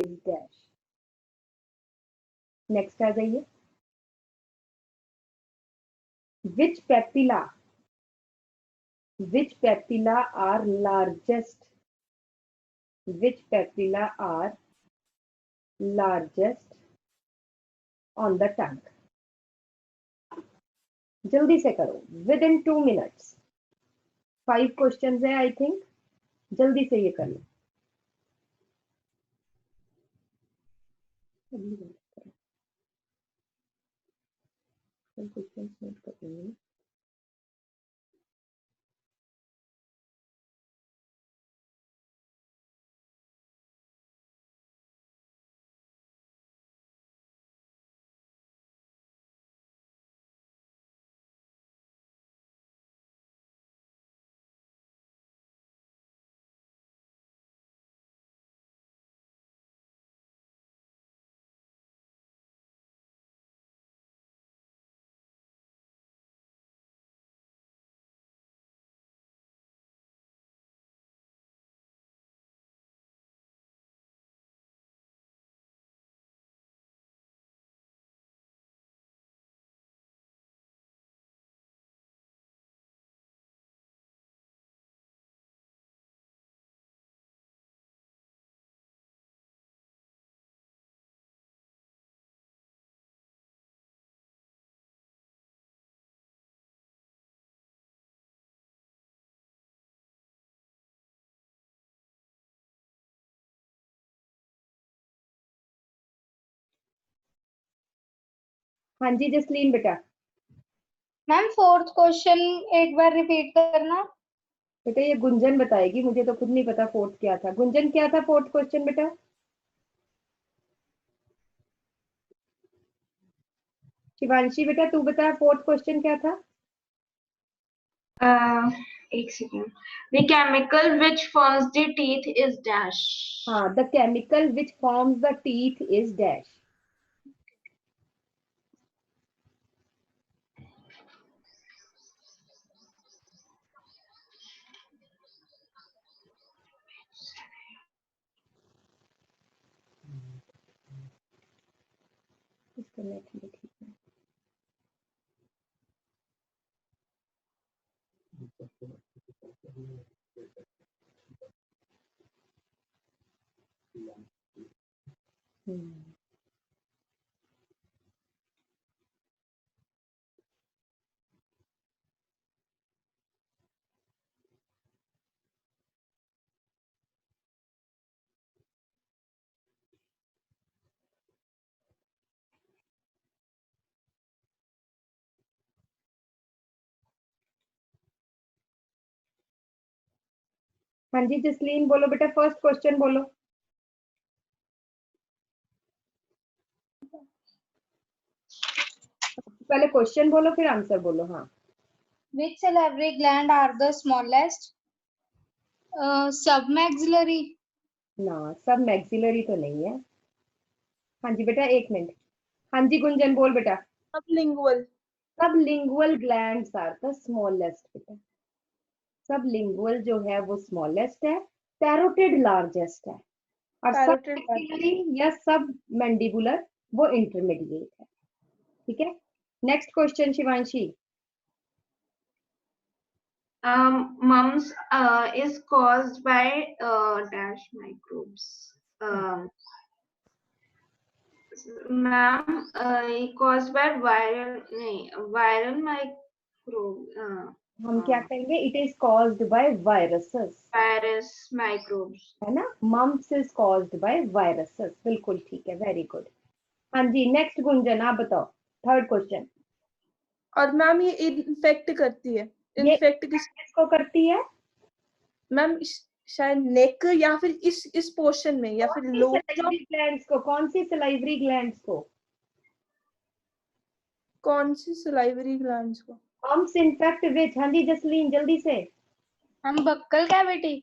is dash. Next आ जाइए. Which papilla are largest? Which papilla are largest on the tongue? जल्दी से करो, within 2 minutes. 5 questions है, I think. जल्दी से ये कर लो. क्वेश्चंस नोट कर लेंगे. हाँ जी जसलीन बेटा. मैम 4th क्वेश्चन एक बार रिपीट करना. बेटा ये गुंजन बताएगी, मुझे तो खुद नहीं पता 4th क्या था. गुंजन क्या था 4th क्वेश्चन बेटा? शिवांशी बेटा तू बता 4th क्वेश्चन क्या था? एक second. The chemical which forms the teeth is dash. हाँ, the chemical which forms the teeth is dash. इसका नेट भी ठीक है. हाँ जी जसलीन बोलो बेटा, फर्स्ट क्वेश्चन बोलो. पहले क्वेश्चन बोलो फिर आंसर बोलो. हाँ. Which salivary gland are the smallest? Submaxillary. ना, सब मैक्सिलरी तो नहीं है. हाँ जी बेटा 1 मिनट. हाँ जी गुंजन बोल बेटा. Sublingual. Sublingual glands are the smallest बेटा. सबलिंगुअल जो है वो स्मॉलेस्ट है, पैरोटिड लार्जेस्ट है, और सबमैक्सिलरी या सब मैंडिबुलर वो इंटरमीडिएट है. ठीक है. Next question Shivanshi. Mumps is caused by dash microbes. Ma'am, caused by viral microbe. हम क्या कहेंगे? It is caused by viruses. Virus microbes. है ना. Mumps is caused by viruses. बिल्कुल ठीक है, वेरी गुड. हाँ जी नेक्स्ट गुंजन आप बताओ, थर्ड क्वेश्चन. और मैम ये इन्फेक्ट करती है. इन्फेक्ट किसको करती है मैम? शायद नेक या फिर इस पोर्शन में या फिर लो ग्लैंड्स को. कौन सी सलाइवरी ग्लैंड्स को? कौन सी सलाइवरी ग्लैंड्स को? मम्प्स इन्फेक्ट विच. हाँ जी जसलीन जल्दी से. हम बक्कल कैविटी.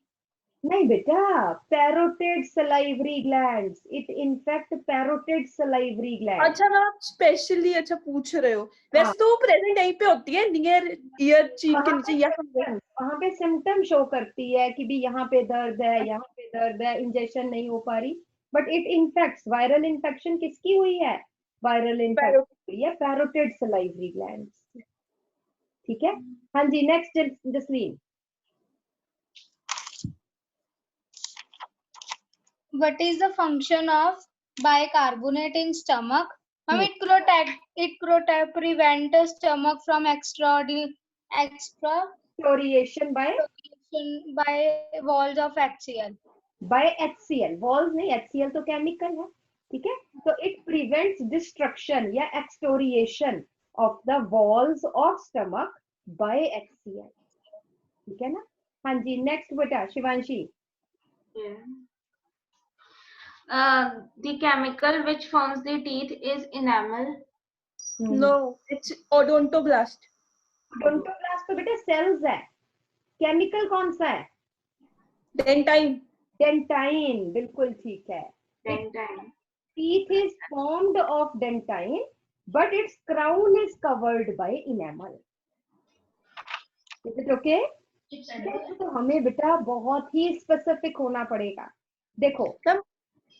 नहीं बेटा, parotid salivary glands. It infect parotid salivary gland. अच्छा मैम स्पेशली अच्छा पूछ रहे हो. वैसे तो प्रेजेंट यहीं पे होती है, नियर ईयर चीक के नीचे. वहां पे सिम्टम शो करती है कि भी यहाँ पे दर्द है, यहाँ पे दर्द है, इंजेक्शन नहीं हो पा रही, but it infects, viral infection किसकी हुई है? वायरल इन्फेक्शन हुई है पैरोटिड सलाइवरी ग्लैंड्स। ठीक है, हाँ जी, next Jasleen. What is the function of bicarbonate in stomach? Hmm. It prevent the stomach from extra excoriation by walls of HCl. HCl, walls नहीं, HCl तो केमिकल है। ठीक है, तो इट प्रिवेंट्स डिस्ट्रक्शन या excoriation of the walls of stomach by HCl। ठीक है ना? हाँ जी, नेक्स्ट बेटा Shivanshi. The chemical which forms the teeth is enamel. No, it's odontoblast. Odontoblast तो बेटा सेल्स है, केमिकल कौन सा है? Dentine. डेंटाइन, बिल्कुल ठीक है। Dentine. Teeth is formed of dentine, but its crown is covered by enamel. Is it okay? तो हमें बेटा बहुत ही स्पेसिफिक होना पड़ेगा। देखो, मैम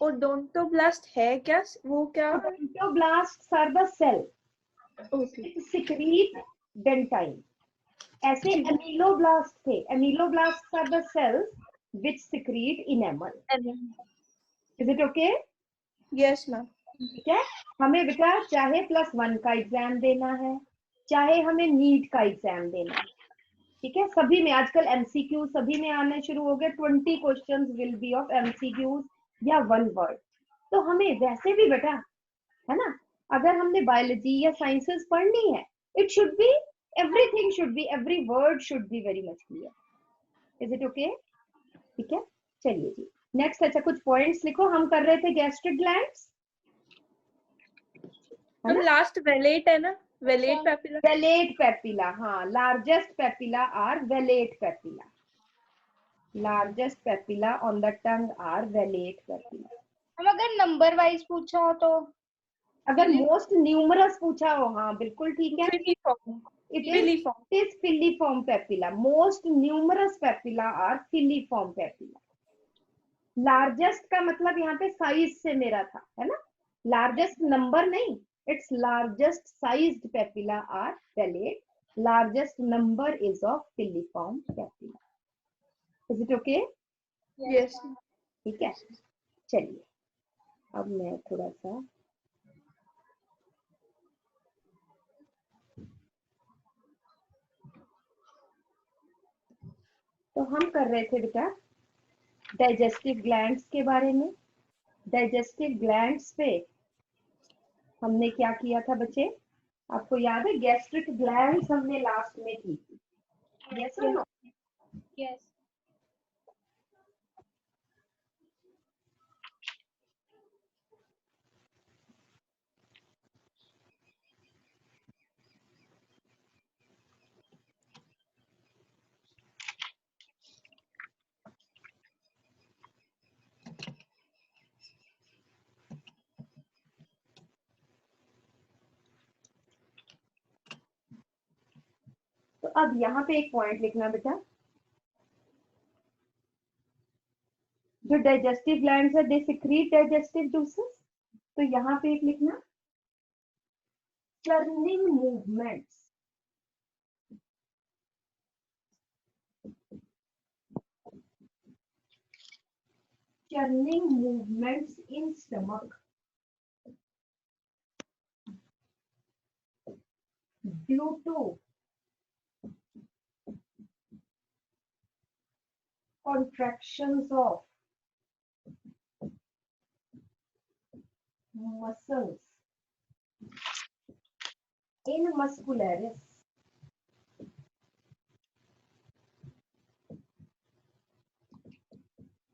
ओडोंटोब्लास्ट है क्या? वो क्या? Odontoblast are the cell Okay. which secrete dentine. ऐसे एमिलोब्लास्ट थे, ameloblast are the cells which secrete enamel. Is it okay? Yes, ma'am. ठीक है, हमें बेटा चाहे +1 का एग्जाम देना है, चाहे हमें नीट का एग्जाम देना है। ठीक है, सभी में आजकल एमसीक्यू सभी में आने शुरू हो गए। 20 questions will be of MCQs या 1 वर्ड। तो हमें वैसे भी बेटा, है ना, अगर हमने बायोलॉजी या साइंसेस पढ़नी है, it should be everything should be, every word should be very much clear. Is it okay? ठीक है, चलिए जी नेक्स्ट। अच्छा, कुछ पॉइंट्स लिखो। हम कर रहे थे गैस्ट्रिक ग्लैंड्स, हम लास्ट वेलेट है ना, वेलेट पेपिला। वेलेट पेपिला, हाँ, largest papilla are vallate papilla. Largest papilla on the tongue are vallate papilla. हम अगर नंबर वाइज पूछा हो तो, अगर मोस्ट न्यूमरस पूछा हो, हाँ बिल्कुल ठीक है, it is filiform papilla. Most numerous papilla are filiform papilla. Largest का मतलब यहाँ पे साइज से मेरा था, है ना, लार्जेस्ट नंबर नहीं, it's largest sized papilla are vallate, largest number is of filiform papilla. Is it okay? Yes. ठीक है, चलिए अब मैं थोड़ा सा तो हम कर रहे थे बेटा डाइजेस्टिव ग्लैंड्स के बारे में। डाइजेस्टिव ग्लैंड्स पे हमने क्या किया था बच्चे, आपको याद है? गैस्ट्रिक ग्लैंड्स हमने लास्ट में की थी। यस और नो? यस। तो अब यहाँ पे एक पॉइंट लिखना बेटा, जो डाइजेस्टिव ग्लैंड्स है दे सिक्रीट डाइजेस्टिव जूसेस। तो यहाँ पे एक लिखना, churning movements, churning movements in stomach due to contractions of muscles in muscularis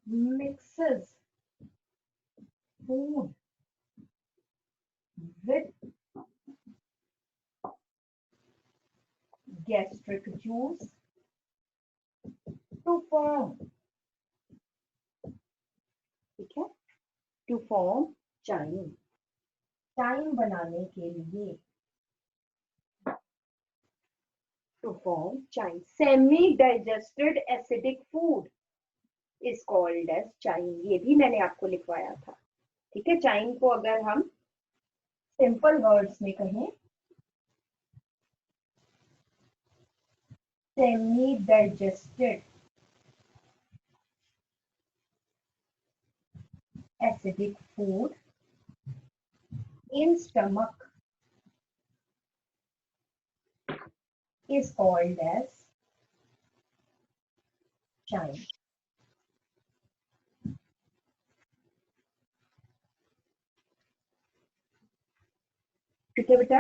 mixes food with gastric juice to form, ठीक है, to form chyme, chyme बनाने के लिए, to form chyme. Semi digested acidic food is called as chyme. ये भी मैंने आपको लिखवाया था। ठीक है, चाइम को अगर हम सिंपल वर्ड्स में कहें, semi digested acidic food in stomach is called as chyme. ठीक है बेटा,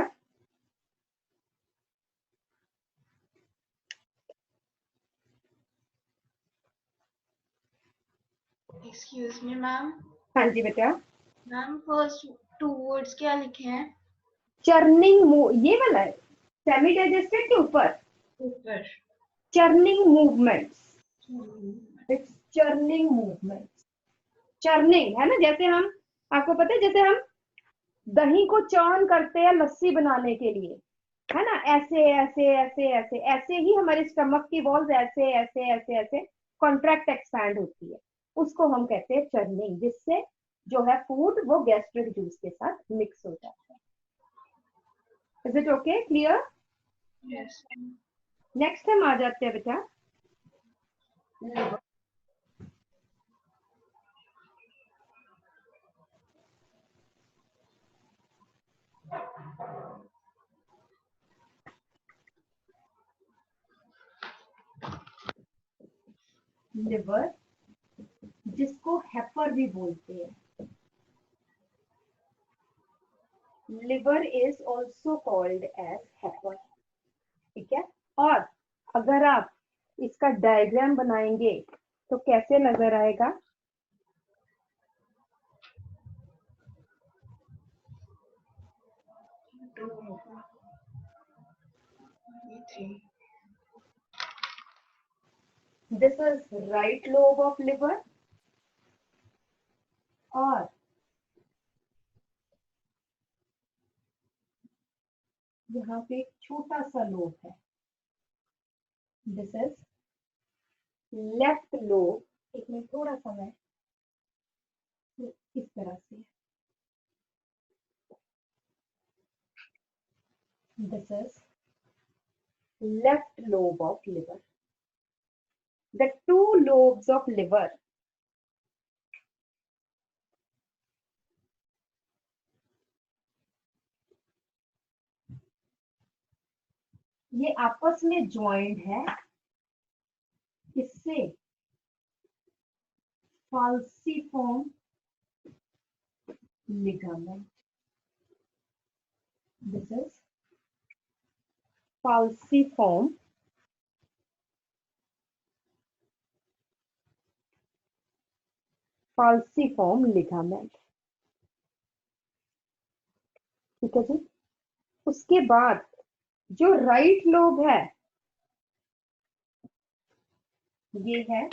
Excuse me, ma'am. हाँ जी बेटा, मैम फर्स्ट टू वर्ड्स क्या लिखे हैं? चर्निंग, ये वाला है सेमी डाइजेस्टेड के ऊपर, ऊपर churning movements, it's churning movements, churning है ना, जैसे हम, आपको पता है जैसे हम दही को चर्न करते हैं लस्सी बनाने के लिए, है ना, ऐसे ऐसे ऐसे ऐसे ऐसे ही हमारे स्टमक की वॉल्स ऐसे ऐसे ऐसे ऐसे कॉन्ट्रैक्ट एक्सपैंड होती है, उसको हम कहते हैं चर्निंग, जिससे जो है फूड वो गैस्ट्रिक जूस के साथ मिक्स हो जाता है। Is it okay, clear? Yes. Next हम आ जाते हैं बेटा लिवर, जिसको हेपर भी बोलते हैं। Liver is also called as hepar, ठीक है। और अगर आप इसका डायग्राम बनाएंगे तो कैसे नजर आएगा? This is right lobe of liver और यहाँ पे एक छोटा सा लोब है, दिस इज लेफ्ट लोब। एक मिनट, थोड़ा सा मैं इस तरह से, this is left lobe of liver. The two lobes of liver ये आपस में ज्वाइंट है, इससे falciform ligament, this is falciform ligament, ठीक है जी। उसके बाद जो राइट लोब है ये है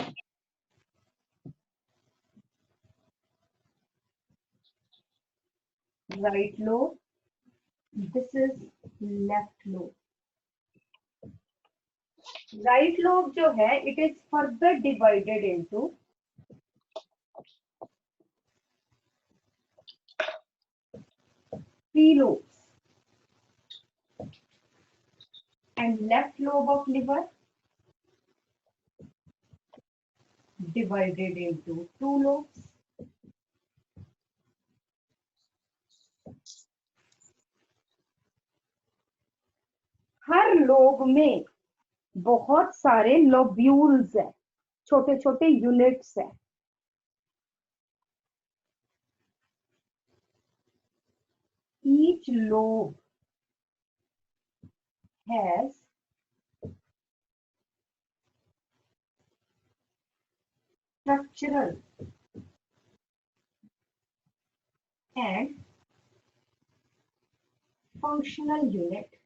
right lobe, this is left lobe. Right lobe जो है it is further divided into three lobes, and left lobe of liver divided into two lobes. Her lobe में बहुत सारे लोब्यूल्स है, छोटे छोटे यूनिट्स है। Each lobe has structural and functional unit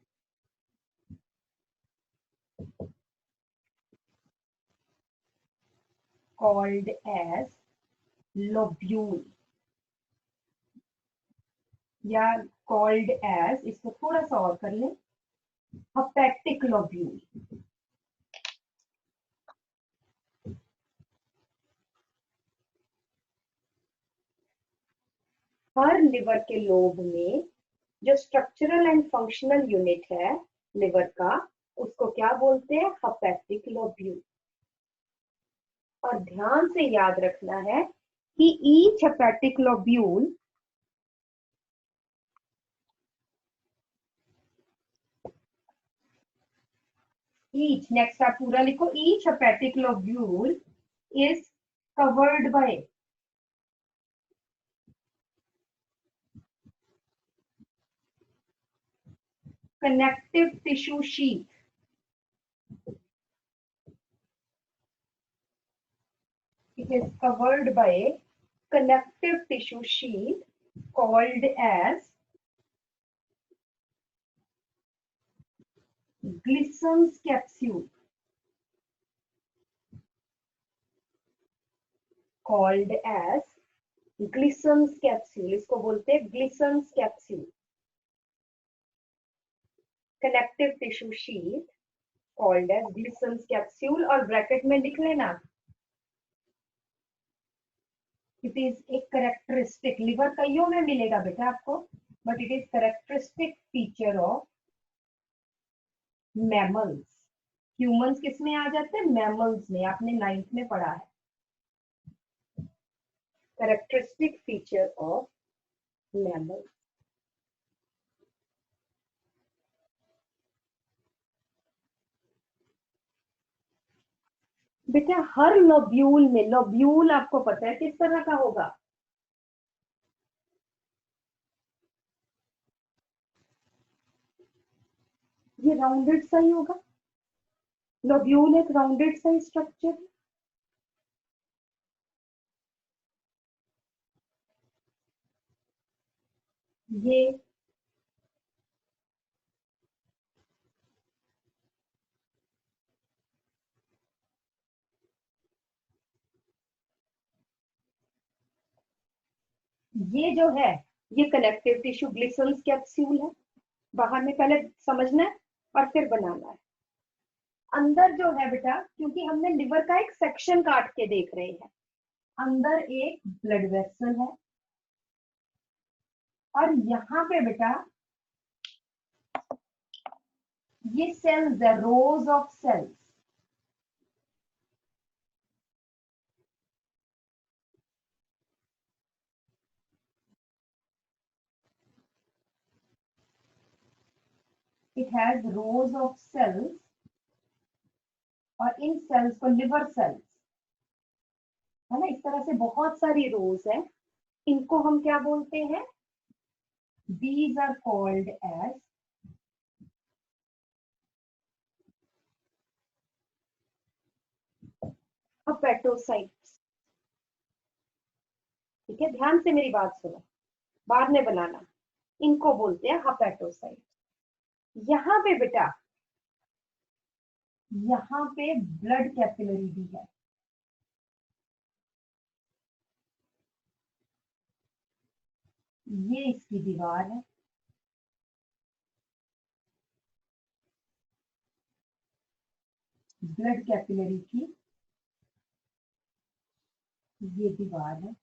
called as lobule या called as, इसको थोड़ा सा और कर लें, hepatic lobule। हर लिवर के लोब में जो स्ट्रक्चरल एंड फंक्शनल यूनिट है लिवर का, उसको क्या बोलते हैं? Hepatic lobule. और ध्यान से याद रखना है कि each hepatic lobule each, next आप पूरा लिखो, each hepatic lobule is covered by connective tissue sheath. It is covered by connective tissue sheath called as Glisson's capsule. Called as Glisson's capsule. इसको बोलते हैं Glisson's capsule. Connective tissue sheath called as Glisson's capsule, और bracket में लिख लेना, it is a characteristic, liver कईयों में मिलेगा बेटा आपको, but it is characteristic feature of mammals. Humans किस में आ जाते हैं? Mammals में, आपने 9th में पढ़ा है. Characteristic feature of mammals. बेटा हर लोब्यूल में, लोब्यूल आपको पता है किस तरह का होगा? ये राउंडेड सा ही होगा. लोब्यूल एक राउंडेड सा स्ट्रक्चर है. ये जो है, ये कनेक्टिव टिश्यू ग्लिसन्स कैप्सूल है. बाहर में पहले समझना है और फिर बनाना है. अंदर जो है बेटा, क्योंकि हमने लिवर का एक सेक्शन काट के देख रहे हैं, अंदर एक ब्लड वेसल है और यहाँ पे बेटा ये सेल्स है, rows of cells. It has rows of cells, और इन सेल्स को लिवर सेल्स है ना, इस तरह से बहुत सारी रोज है. इनको हम क्या बोलते हैं? These are called as hepatocytes. ठीक है, ध्यान से मेरी बात सुनो, बाद में बनाना. इनको बोलते हैं हेपेटोसाइट. यहाँ पे बेटा, यहाँ पे ब्लड कैपिलरी भी है. ये इसकी दीवार है. ब्लड कैपिलरी की ये दीवार है.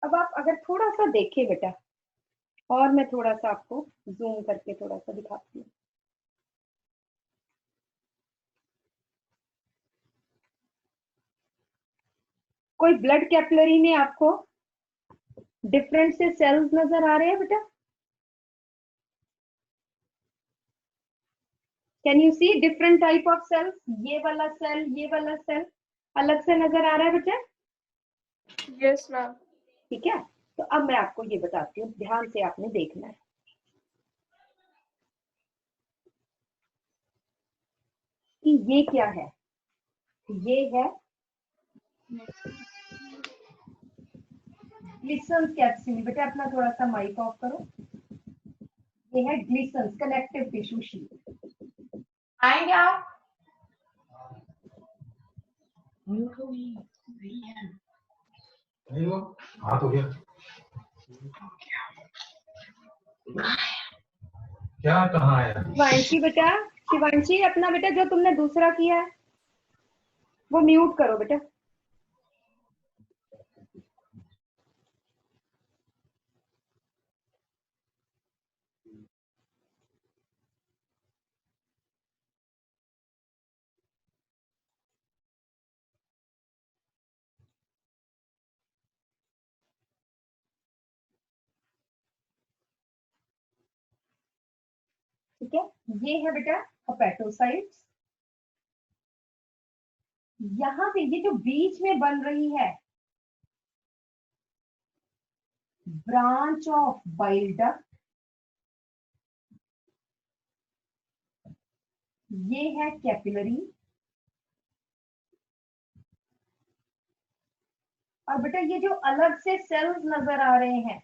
अब आप अगर थोड़ा सा देखें बेटा, और मैं थोड़ा सा आपको जूम करके थोड़ा सा दिखाती हूँ. कोई ब्लड कैपिलरी में आपको डिफरेंट से सेल्स नजर आ रहे हैं बेटा? Can you see different type of cells? ये वाला सेल, ये वाला सेल अलग से नजर आ रहा है बेटा? Yes ma'am. ठीक है, तो अब मैं आपको ये बताती हूँ, ध्यान से आपने देखना है कि ये क्या है. ये है ग्लिसन्स कैप्सूल. बेटा अपना थोड़ा सा माइक ऑफ करो. ये है ग्लिसन्स कनेक्टिव टिश्यू शीट. आएंगे आप? हाँ तो गया. क्या कहाँ है? शिवांशी बेटा, शिवांशी अपना बेटा जो तुमने दूसरा किया है वो म्यूट करो बेटा। ठीक है, ये है बेटा हेपेटोसाइट्स। यहां पे ये जो बीच में बन रही है ब्रांच ऑफ बाइल डक्ट, ये है कैपिलरी। और बेटा ये जो अलग से सेल्स नजर आ रहे हैं,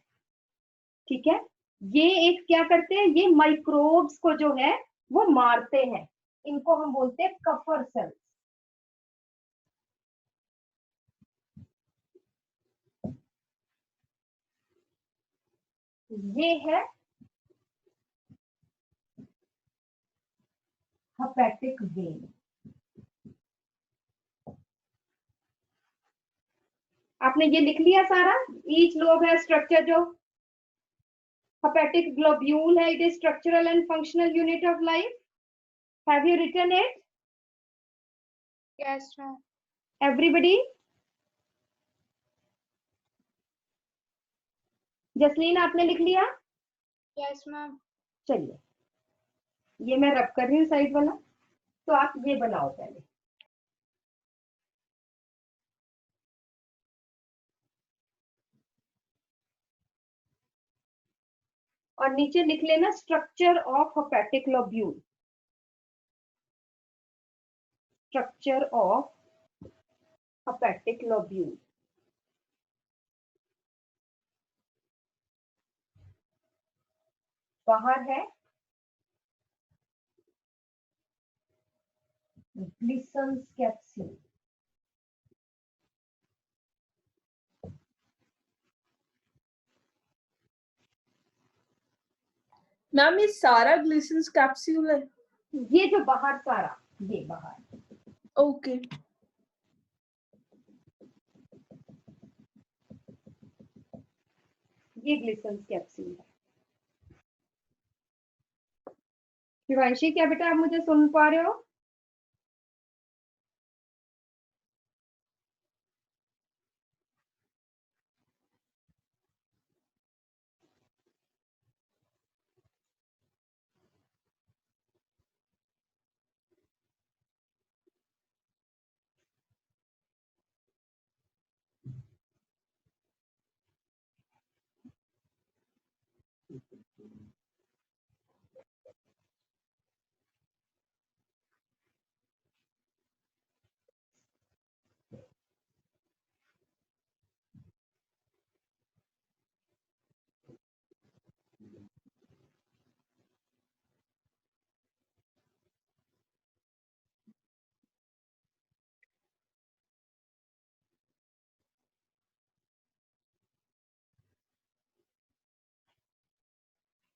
ठीक है, ये एक क्या करते हैं, ये माइक्रोब्स को जो है वो मारते हैं। इनको हम बोलते हैं कफर सेल्स। ये है हेपेटिक वेन। आपने ये लिख लिया सारा, ईच लोब है स्ट्रक्चर जो हेपेटिक ग्लोब्यूल है, it is structural and functional unit of life. Have you written it? Yes, ma'am. Everybody? Jasleen आपने लिख लिया? Yes, ma'am. चलिए, ये मैं रब कर रही हूँ साइड वाला, तो आप ये बनाओ पहले। और नीचे लिख लेना structure of hepatic lobule. Structure of hepatic lobule. बाहर है ग्लिसन्स कैप्सूल। मैम ये सारा ग्लिसन्स कैप्सूल है? ये जो बाहर सारा, ये बाहर। ओके। ये ग्लिसन्स कैप्सूल है। शिवांशी क्या बेटा आप मुझे सुन पा रहे हो?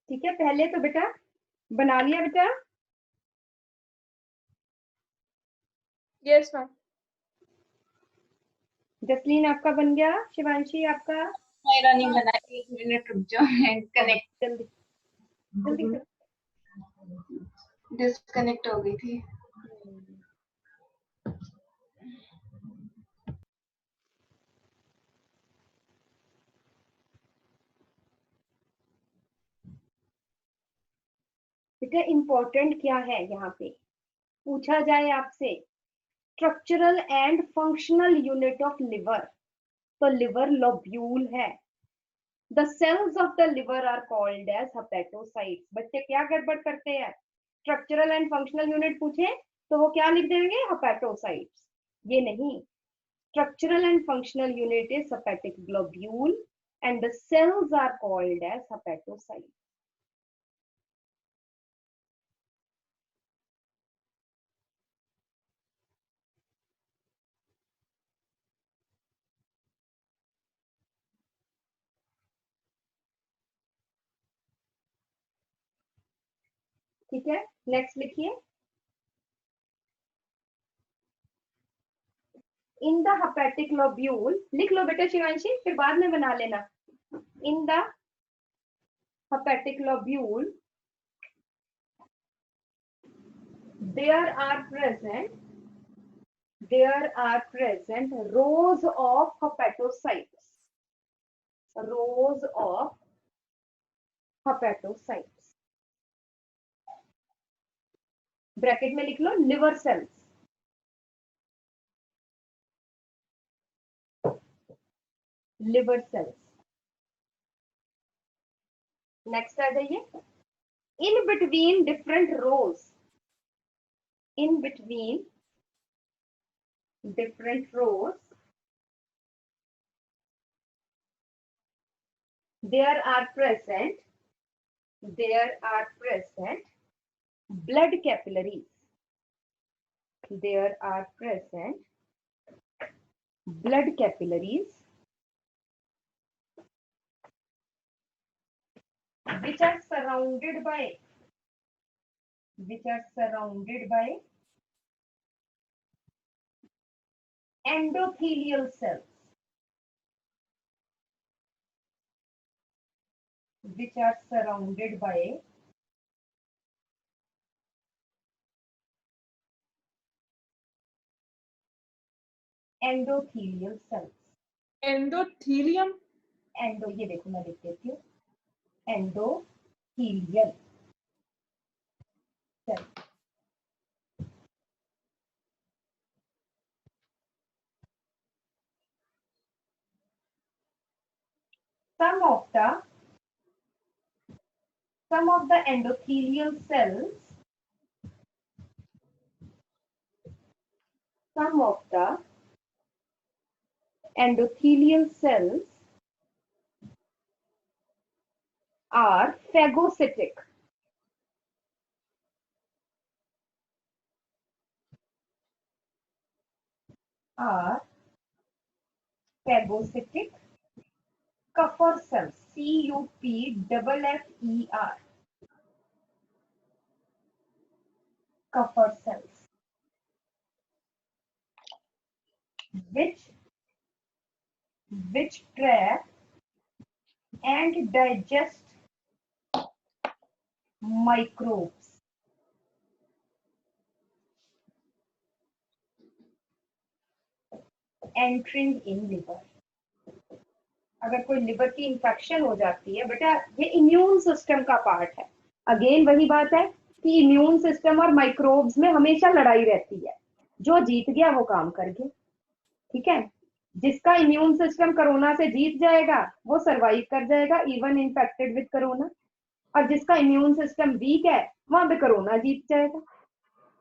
ठीक है, पहले तो बेटा बना लिया बेटा? Yes ma'am. जसलीन आपका बन गया, शिवांशी आपका? मेरा नहीं बना, 1 मिनट रुक जाओ, कनेक्ट जल्दी जल्दी से। डिस्कनेक्ट हो गई थी। बेटा इंपॉर्टेंट क्या है यहाँ पे, पूछा जाए आपसे structural and functional unit of liver, तो लिवर लोब्यूल है। The cells of the liver are called as hepatocytes. बच्चे क्या गड़बड़ करते हैं, स्ट्रक्चरल एंड फंक्शनल यूनिट पूछे तो वो क्या लिख देंगे, हेपेटोसाइट्स। ये नहीं, structural and functional unit is hepatic globule and the cells are called as hepatocytes. ठीक है, नेक्स्ट लिखिए। इन द हेपेटिक लोब्यूल, लिख लो बेटा शिवांशी, फिर बाद में बना लेना। In the hepatic lobule there are present rows of hepatocytes, rows of hepatocytes, bracket में लिख लो liver cells, liver cells. Next आ जाइए। In between different rows, in between different rows there are present blood capillaries, there are present blood capillaries which are surrounded by endothelial cells, which are surrounded by endothelial cells। Endothelium, endo, ये देखो मैं लिख देती हूँ, endothelial cell. Some of the endothelial cells, some of the endothelial cells are phagocytic, Kupffer cells, Kupffer, Kupffer cells, which trap and digest microbes entering in liver। अगर कोई liver की infection हो जाती है बेटा, ये इम्यून सिस्टम का part है। अगेन वही बात है कि इम्यून सिस्टम और माइक्रोब्स में हमेशा लड़ाई रहती है, जो जीत गया वो काम कर गया। ठीक है, जिसका इम्यून सिस्टम कोरोना से जीत जाएगा वो सरवाइव कर जाएगा इवन इन्फेक्टेड विद कोरोना, और जिसका इम्यून सिस्टम वीक है वहां पे कोरोना जीत जाएगा।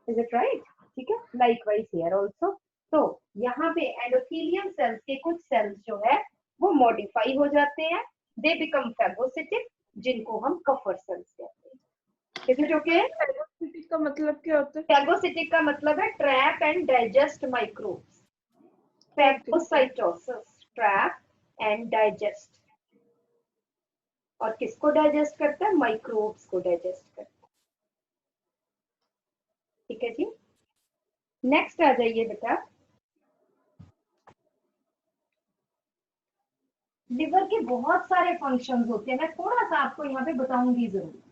Is it right? ठीक है, लाइकवाइज हियर आल्सो। तो यहाँ पे एंडोथेलियम सेल्स के कुछ सेल्स जो है वो मॉडिफाई हो जाते हैं, दे बिकम फैगोसिटिक, जिनको हम कफर सेल्स कहते हैं। Is it okay? फैगोसिटिक का मतलब क्या होता है? फैगोसिटिक का मतलब है trap and digest microbes. Phagocytosis, trap and digest. और किसको डाइजेस्ट करता है? माइक्रोब्स को डाइजेस्ट करता है। ठीक है जी, नेक्स्ट आ जाइए बेटा। लिवर के बहुत सारे फंक्शंस होते हैं, मैं थोड़ा सा आपको यहाँ पे बताऊंगी जरूर।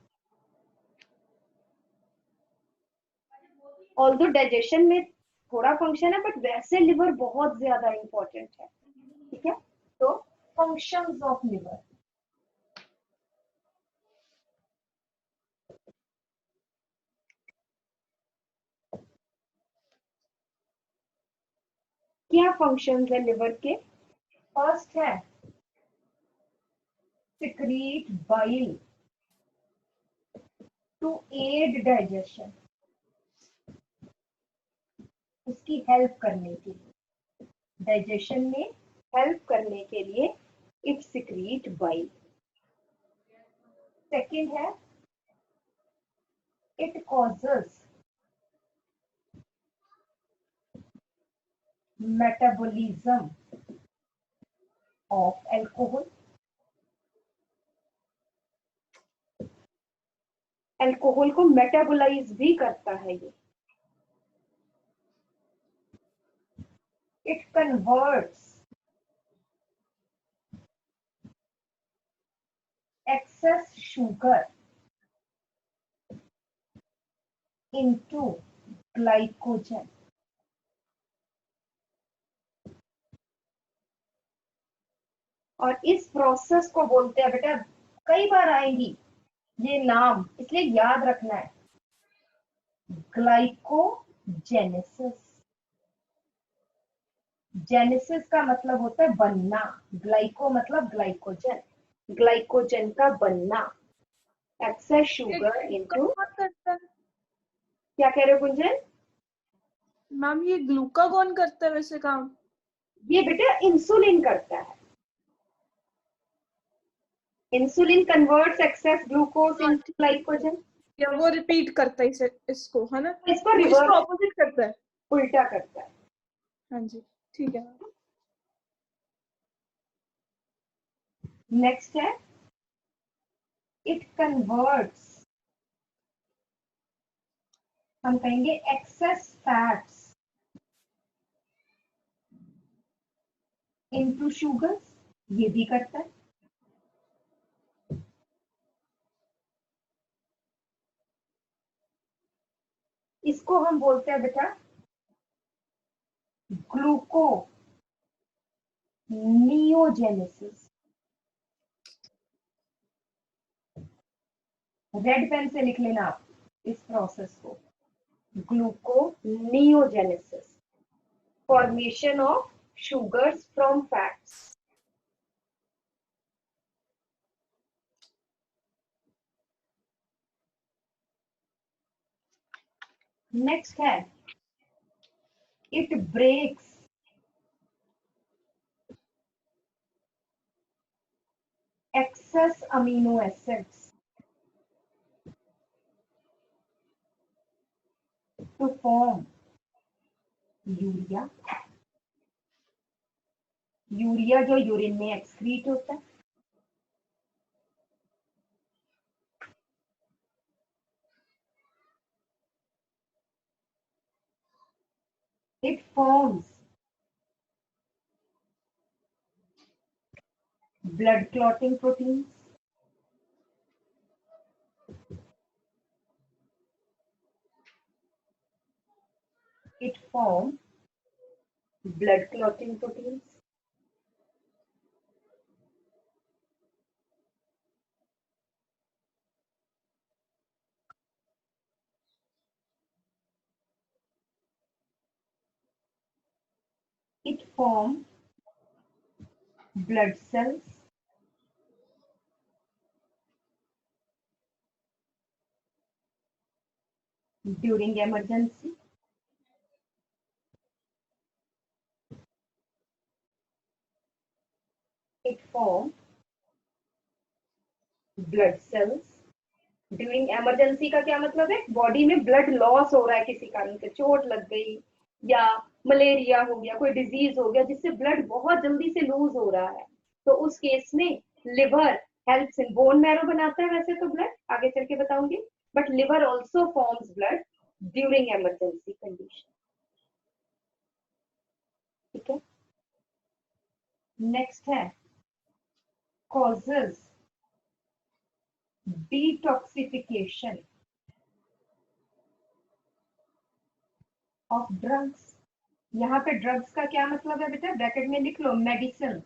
ऑल्दो डाइजेशन में थोड़ा फंक्शन है, बट वैसे लिवर बहुत ज्यादा इंपॉर्टेंट है। ठीक है, तो फंक्शंस ऑफ लिवर। क्या फंक्शंस है लिवर के? फर्स्ट है secrete bile to aid digestion, उसकी हेल्प करने के लिए, डाइजेशन में हेल्प करने के लिए इट secrete bile। सेकंड है it causes metabolism of alcohol, alcohol को मेटाबोलाइज भी करता है ये। It converts excess sugar into glycogen। और इस प्रोसेस को बोलते हैं बेटा, कई बार आएंगी ये नाम, इसलिए याद रखना है, ग्लाइकोजेनेसिस। जेनेसिस का मतलब होता है बनना, ग्लाइको मतलब ग्लाइकोजन, ग्लाइकोजन का बनना। एक्सेस शुगर इनटू, क्या कह रहे हो गुंजन? मैम ये ग्लूकागॉन करता है वैसे काम? ये बेटा इंसुलिन करता है। Insulin converts access glucose into glycogen. या वो रिपीट करता है इसे, इसको, है ना? इसको वो रिवर्स, इसको ऑपोजिट करता है। उल्टा करता है। हाँ जी, ठीक है। नेक्स्ट है, इट कन्वर्ट्स, हम कहेंगे एक्सेस फैट्स इनटू शुगर्स, ये भी करता है। इसको हम बोलते हैं बेटा ग्लूकोनियोजेनेसिस। रेड पेन से लिख लेना आप इस प्रोसेस को, gluconeogenesis, formation of sugars from fats. Next है, it breaks excess amino acids to form urea. Urea जो यूरिन में एक्सक्रीट होता है। It forms blood clotting proteins, it forms blood clotting proteins, it forms blood cells, during emergency, it forms blood cells during emergency. का क्या मतलब है? Body में blood loss हो रहा है किसी कारण से, चोट लग गई या मलेरिया हो गया, कोई डिजीज हो गया जिससे ब्लड बहुत जल्दी से लूज हो रहा है, तो उस केस में liver helps in, bone marrow बनाता है वैसे तो ब्लड, आगे चल के बताऊंगी, but liver also forms blood during emergency condition. ठीक है, नेक्स्ट है कॉजेज डिटॉक्सिफिकेशन ऑफ ड्रग्स। यहाँ पे ड्रग्स का क्या मतलब है बेटा? ब्रैकेट में लिख लो, मेडिसिन।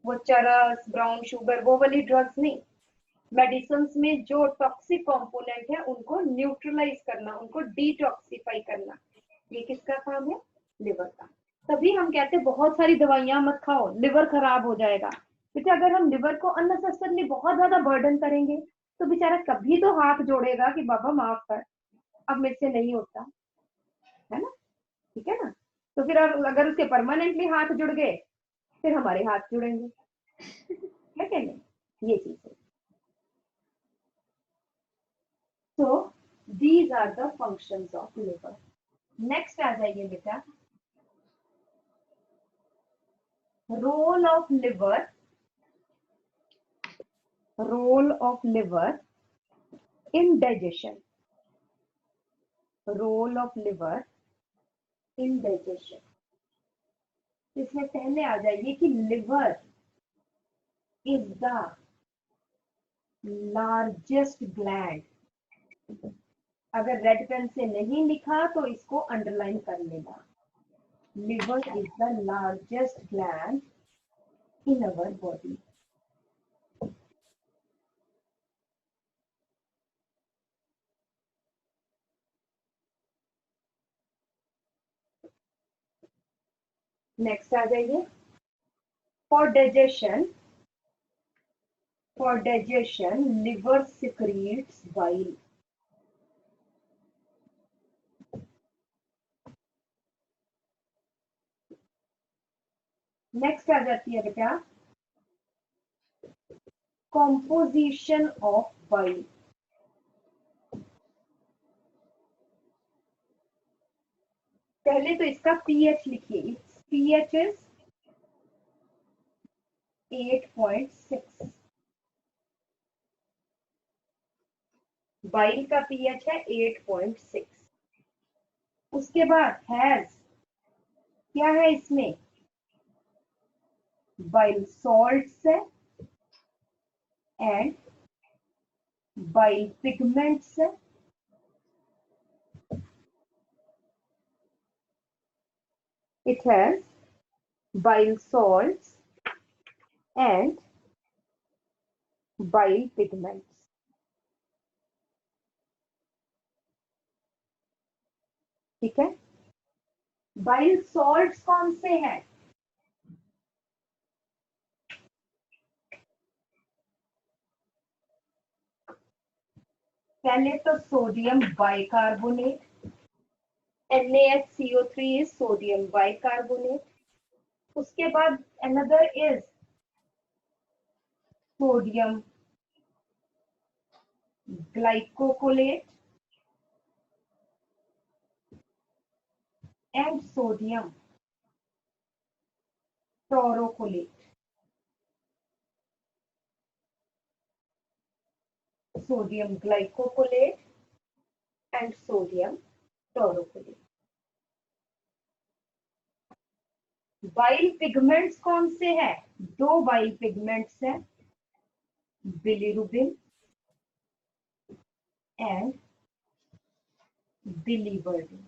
वो चरस, ब्राउन शुगर, वो वाली ड्रग्स नहीं। मेडिसिन में जो टॉक्सिक कंपोनेंट है उनको न्यूट्रलाइज करना, उनको डिटॉक्सिफाई करना, ये किसका काम है? लिवर का। तभी हम कहते हैं बहुत सारी दवाइयां मत खाओ, लिवर खराब हो जाएगा। क्योंकि अगर हम लिवर को अननेसेसरली बहुत ज्यादा बर्डन करेंगे तो बेचारा कभी तो हाथ जोड़ेगा कि बाबा माफ कर, अब मेरे से नहीं होता, है ना? ठीक है ना? तो फिर अगर उसके परमानेंटली हाथ जुड़ गए फिर हमारे हाथ जुड़ेंगे, है क्या नहीं? ये चीज है। So these are the functions of liver. Next आ जाइए बेटा, role of liver role of liver in digestion. Role of liver in digestion. इसमें पहले आ जाइए कि liver is the largest gland. अगर रेड पेन से नहीं लिखा तो इसको अंडरलाइन कर लेना. Liver is the largest gland in our body. Next आ जाइए. For digestion, liver secretes bile. Next आ जाती है बेटा composition of bile. पहले तो इसका pH लिखिए. pH is 8.6. बाइल का pH है 8.6. उसके बाद हैज क्या है इसमें? बाइल सॉल्ट्स है एंड बाइल पिगमेंट्स है. It has bile salts and bile pigments. ठीक है. बाइल सॉल्ट्स कौन से हैं? पहले तो sodium bicarbonate. NaHCO3 is sodium bicarbonate. उसके बाद another is sodium glycocolate and sodium taurocolate. Sodium glycocolate and sodium taurocolate. Bile pigments कौन से हैं? दो बाइल पिगमेंट्स हैं, बिलिरुबिन एंड बिलीवर्डिन.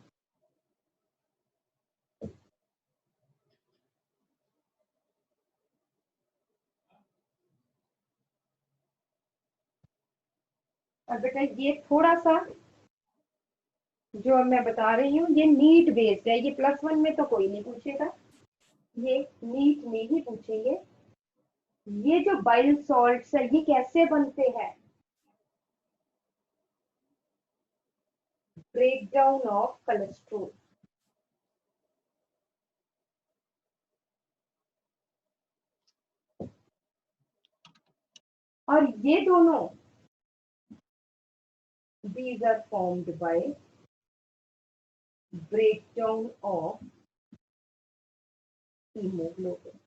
और बेटा ये थोड़ा सा जो मैं बता रही हूँ ये नीट बेस्ड है. ये +1 में तो कोई नहीं पूछेगा, ये नीट में ही पूछेंगे. ये जो बाइल सॉल्ट्स है ये कैसे बनते हैं? Breakdown of cholesterol. और ये दोनों these are formed by breakdown of hemoglobin.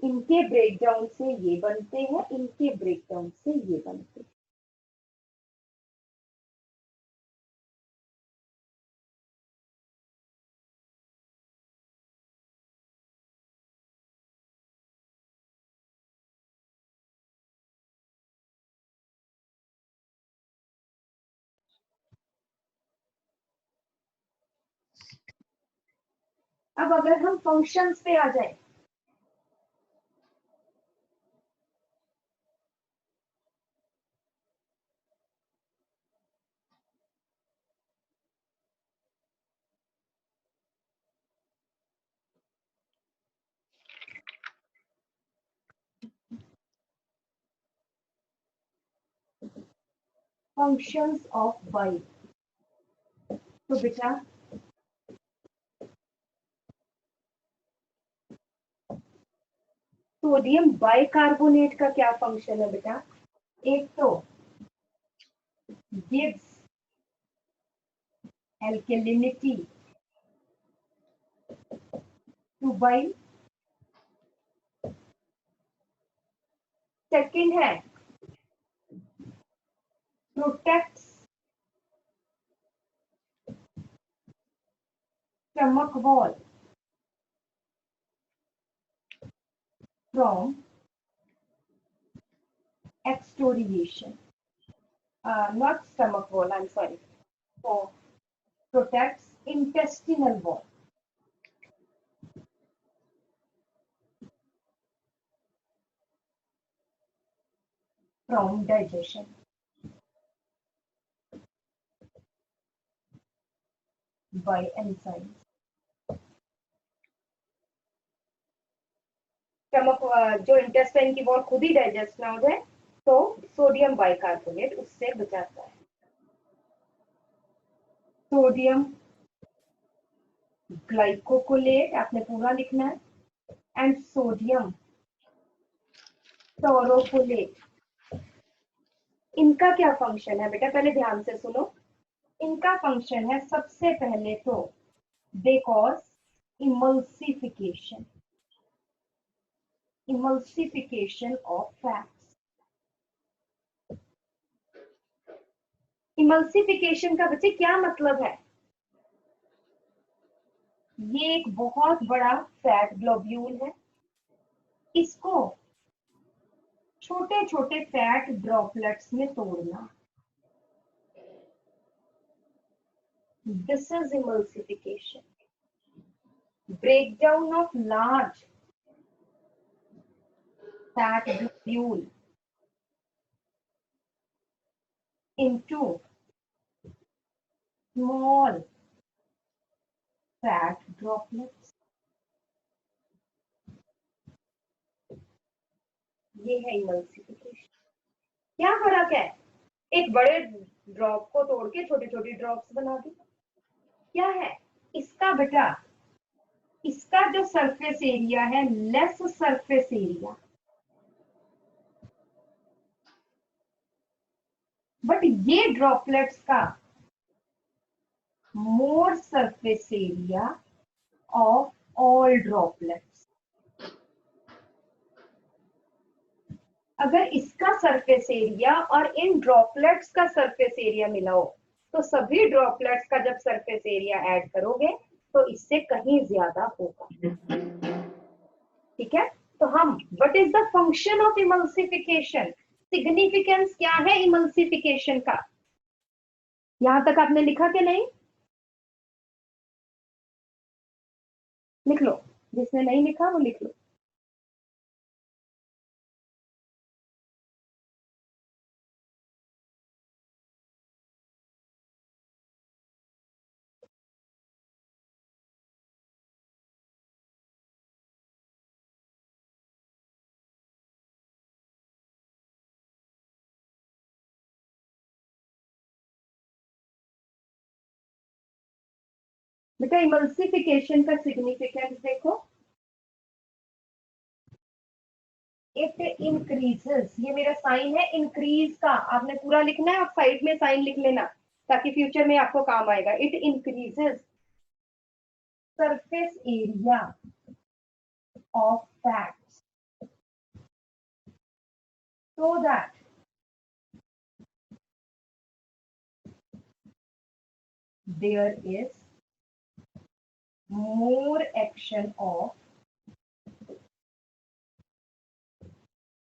इनके ब्रेकडाउन से ये बनते हैं, इनके ब्रेकडाउन से ये बनते हैं. अब अगर हम फंक्शंस पे आ जाए, फंक्शंस ऑफ बाइल. तो बेटा सोडियम बाइकार्बोनेट का क्या फंक्शन है बेटा? एक तो gives alkalinity to bile. Second है protects stomach wall from excoriation. Not stomach wall, I'm sorry. So, protects intestinal wall. From digestion. By enzymes. Stomach जो इंटेस्टाइन की वॉल खुद ही डाइजेस्ट ना हो जाए तो सोडियम बाइकार्बोनेट उससे बचाता है। सोडियम ग्लाइकोकोलेट आपने पूरा लिखना है, एंड सोडियम टोरोकोलेट। इनका क्या फंक्शन है बेटा, पहले ध्यान से सुनो। इनका फंक्शन है सबसे पहले तो they cause emulsification, emulsification of fats. emulsification का बच्चे क्या मतलब है? ये एक बहुत बड़ा फैट ग्लोब्यूल है, इसको छोटे छोटे फैट ड्रॉपलेट्स में तोड़ना, this is emulsification. breakdown of large fat globule into small fat droplets. ये है emulsification. क्या फर्क है? एक बड़े ड्रॉप को तोड़ के छोटी छोटी ड्रॉप्स बना दी। क्या है इसका बेटा? इसका जो सरफेस एरिया है, लेस सरफेस एरिया, बट ये ड्रॉपलेट्स का more surface area of all droplets. अगर इसका सरफेस एरिया और इन ड्रॉपलेट्स का सरफेस एरिया मिला हो तो सभी ड्रॉपलेट्स का जब सरफेस एरिया ऐड करोगे तो इससे कहीं ज्यादा होगा। ठीक है, तो हम what is the function of emulsification, significance क्या है इमल्सिफिकेशन का? यहां तक आपने लिखा कि नहीं? लिख लो, जिसने नहीं लिखा वो लिख लो। बेटा इमल्सिफिकेशन का सिग्निफिकेंस देखो, इट इंक्रीजेस, ये मेरा साइन है इंक्रीज का, आपने पूरा लिखना है, आप साइड में साइन लिख लेना ताकि फ्यूचर में आपको काम आएगा। It increases surface area of fats so that there is more action of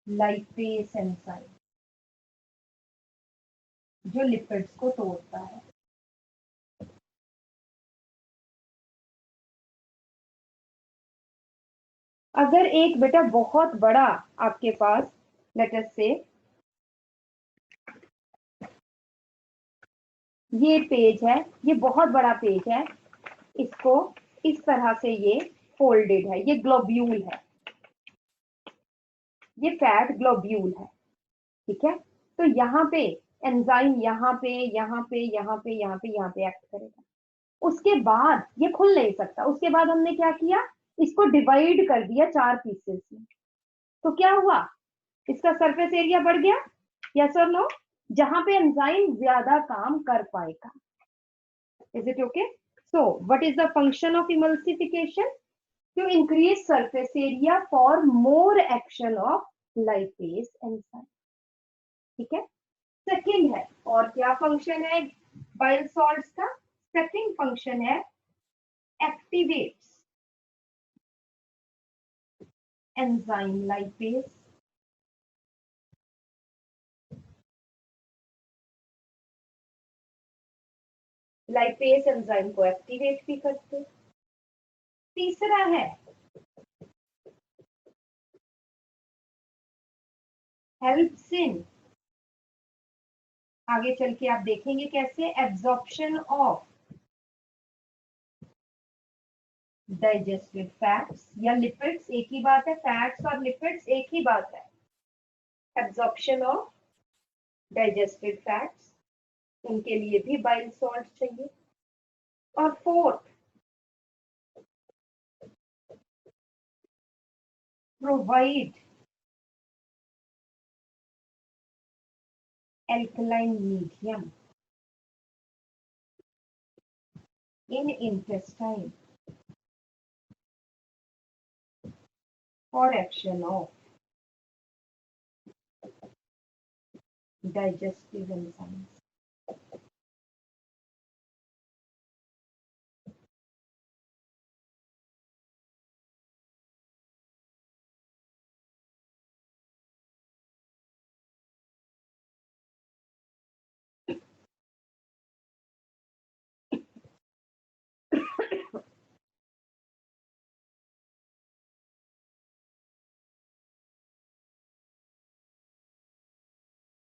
lipase enzyme जो लिपिड्स को तोड़ता है। अगर एक बेटा बहुत बड़ा आपके पास लेट अस से ये पेज है, ये बहुत बड़ा पेज है, इसको इस तरह से ये फोल्डेड है, ये ग्लोब्यूल है, ये फैट ग्लोब्यूल है। ठीक है, तो यहाँ पे एंजाइम यहाँ पे यहाँ पे यहाँ पे यहाँ पे यहाँ पे एक्ट करेगा। उसके बाद ये खुल नहीं सकता, उसके बाद हमने क्या किया, इसको डिवाइड कर दिया 4 पीसेस में। तो क्या हुआ, इसका सरफेस एरिया बढ़ गया, यस और नो? जहां पे एंजाइम ज्यादा काम कर पाएगा। Is it okay? So what is the function of emulsification? to increase surface area for more action of lipase enzyme. ठीक है, सेकंड है, और क्या फंक्शन है बाइल सॉल्ट्स का? सेकंड फंक्शन है activates enzyme lipase, lipase enzyme को activate भी करते। तीसरा है हेल्प्स इन, आगे चल के आप देखेंगे कैसे, एब्जॉर्प्शन ऑफ डाइजेस्टेड फैट्स या लिपिड्स, एक ही बात है, फैट्स और लिपिड्स एक ही बात है। एब्जॉर्प्शन ऑफ डाइजेस्टेड फैट्स, उनके लिए भी बाइल सॉल्ट चाहिए। और fourth, provide alkaline medium in intestine for action of digestive enzymes.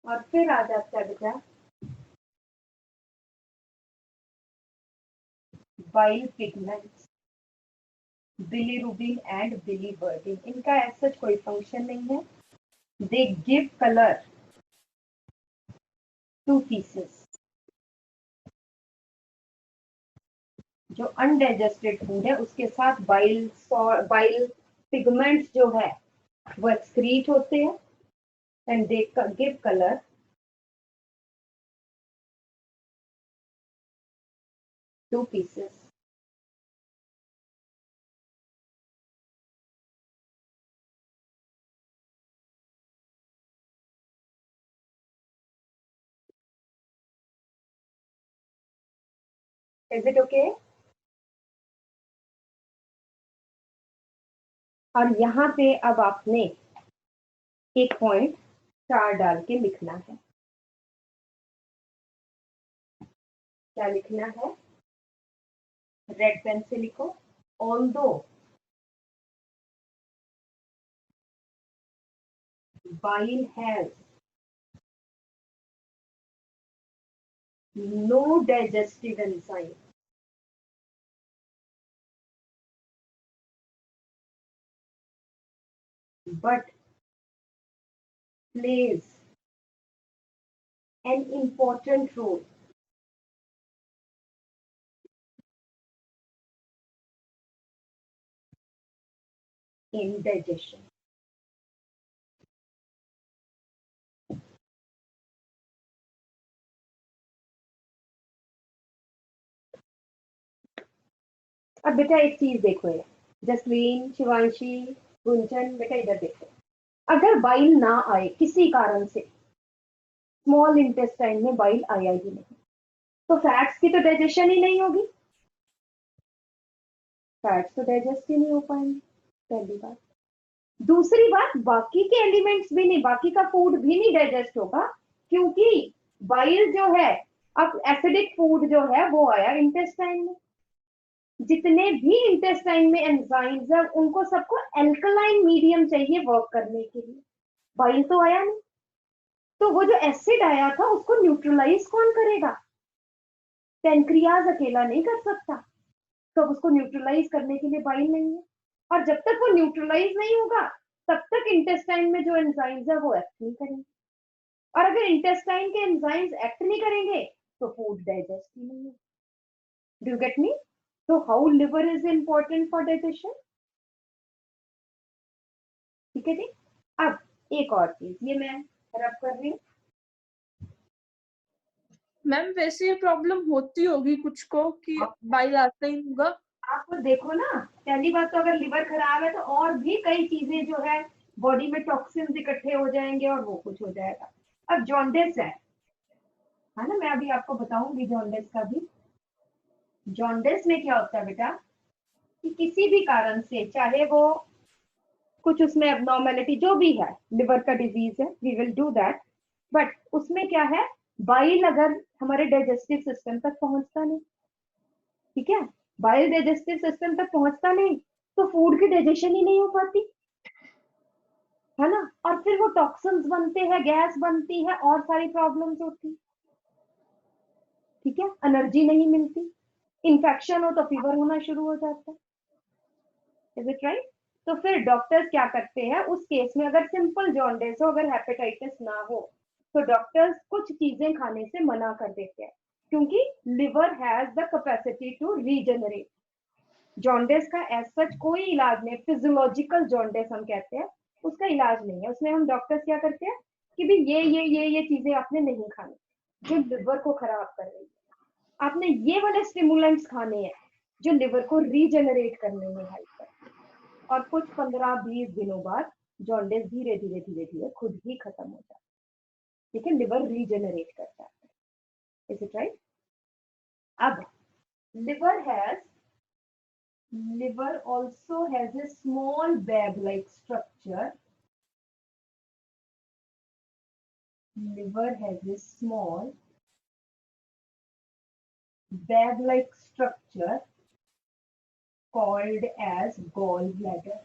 और फिर आ जाता है बेटा bile pigments, bilirubin and biliverdin. इनका ऐसा कोई फंक्शन नहीं है, they give colour two pieces. जो अनडाइजेस्टेड फूड है उसके साथ बाइल पिगमेंट्स जो है वो एक्सक्रीट होते हैं and they give color to pieces. Is it okay? और यहाँ पे अब आपने एक पॉइंट 4 डाल के लिखना है। क्या लिखना है? रेड पेन से लिखो। Although bile has no digestive enzyme, but plays an important role in digestion. अब बेटा एक चीज देखो, ये जसलीन, शिवांशी, गुंजन, बेटा इधर देखो, अगर बाइल ना आए किसी कारण से, स्मॉल इंटेस्टाइन में बाइल आया ही नहीं, तो फैट्स की तो डाइजेशन ही नहीं होगी, फैट्स तो डाइजेस्ट ही नहीं हो पाएंगे, पहली बात। दूसरी बात, बाकी के एलिमेंट्स भी नहीं, बाकी का फूड भी नहीं डाइजेस्ट होगा, क्योंकि बाइल जो है, अब एसिडिक फूड जो है वो आया इंटेस्टाइन में, जितने भी इंटेस्टाइन में एंजाइम्स है उनको सबको एल्कलाइन मीडियम चाहिए वर्क करने के लिए, बाइल तो आया नहीं, तो वो जो एसिड आया था उसको न्यूट्रलाइज कौन करेगा? पैनक्रियाज अकेला नहीं कर सकता, तो उसको न्यूट्रलाइज करने के लिए बाइल नहीं है, और जब तक वो न्यूट्रलाइज नहीं होगा तब तक इंटेस्टाइन में जो एंजाइम्स है वो एक्ट नहीं करेंगे, और अगर इंटेस्टाइन के एंजाइम्स एक्ट नहीं करेंगे तो फूड डाइजेस्ट ही नहीं होगा। Do you get me? So how liver is important for digestion? ठीक है जी। अब एक और चीज, ये मैं रब कर रही हूँ। मैम वैसे ये प्रॉब्लम होती होगी कुछ को कि बाइल आता ही होगा। आप देखो ना, पहली बात तो अगर लिवर खराब है तो और भी कई चीजें जो है बॉडी में टॉक्सिन्स इकट्ठे हो जाएंगे और वो कुछ हो जाएगा। अब जॉन्डिस है ना, मैं अभी आपको बताऊंगी जॉन्डिस का भी। जॉन्डिस में क्या होता है बेटा कि किसी भी कारण से, चाहे वो कुछ उसमें एबनॉर्मेलिटी जो भी है, लिवर का डिजीज है, we will do that, but उसमें क्या है, बाइल अगर हमारे डाइजेस्टिव सिस्टम तक पहुंचता नहीं, ठीक है, बाइल डाइजेस्टिव सिस्टम तक पहुंचता नहीं तो फूड की डाइजेशन ही नहीं हो पाती, है ना, और फिर वो टॉक्सिन्स बनते हैं, गैस बनती है और सारी प्रॉब्लम्स होती, ठीक है, एनर्जी नहीं मिलती, इन्फेक्शन हो तो फीवर होना शुरू हो जाता है, इज इट राइट? तो फिर डॉक्टर्स क्या करते हैं उस केस में, अगर सिंपल जॉन्डिस हो, अगर हेपेटाइटिस ना हो, तो डॉक्टर्स कुछ चीजें खाने से मना कर देते हैं, क्योंकि liver has the capacity to regenerate. Jaundice का एज सच कोई इलाज नहीं, फिजियोलॉजिकल जॉन्डिस हम कहते हैं, उसका इलाज नहीं है। उसमें हम डॉक्टर्स क्या करते हैं कि भी ये चीजें आपने नहीं खानी जो लिवर को खराब कर रही है, आपने ये वाले स्टिमुलेंट्स खाने हैं जो लिवर को रीजनरेट करने में हेल्प करते हैं, और कुछ 15-20 दिनों बाद जॉन्डिस धीरे धीरे धीरे धीरे खुद ही खत्म हो जाता है, ठीक है, लिवर रीजनरेट करता है, इज इट राइट? अब liver has liver also has a small bag like structure. Liver has a small bag like structure called as gallbladder.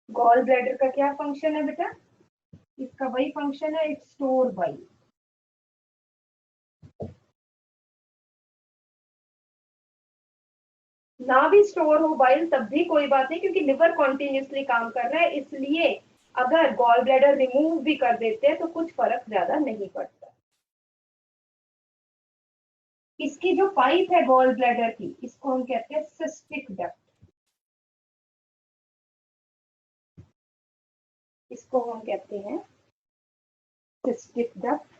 Gallbladder का क्या फंक्शन है बेटा? इसका वही फंक्शन है, इट स्टोर बाइल। ना भी स्टोर हो बाइल तब भी कोई बात नहीं, क्योंकि लिवर कॉन्टिन्यूसली काम कर रहा है, इसलिए अगर गॉल ब्लैडर रिमूव भी कर देते हैं तो कुछ फर्क ज्यादा नहीं पड़ता। इसकी जो पाइप है गॉल ब्लैडर की, इसको हम कहते हैं सिस्टिक डक्ट, इसको हम कहते हैं सिस्टिक डक्ट।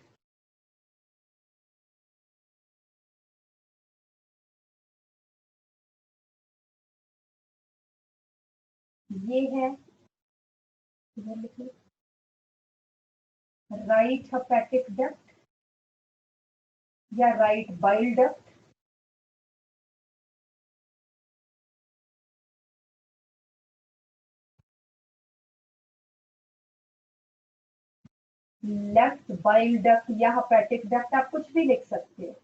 ये है, इधर लिखिए, राइट हेपेटिक डक्ट या right bile duct, left bile duct या हेपेटिक डक्ट, आप कुछ भी लिख सकते हैं।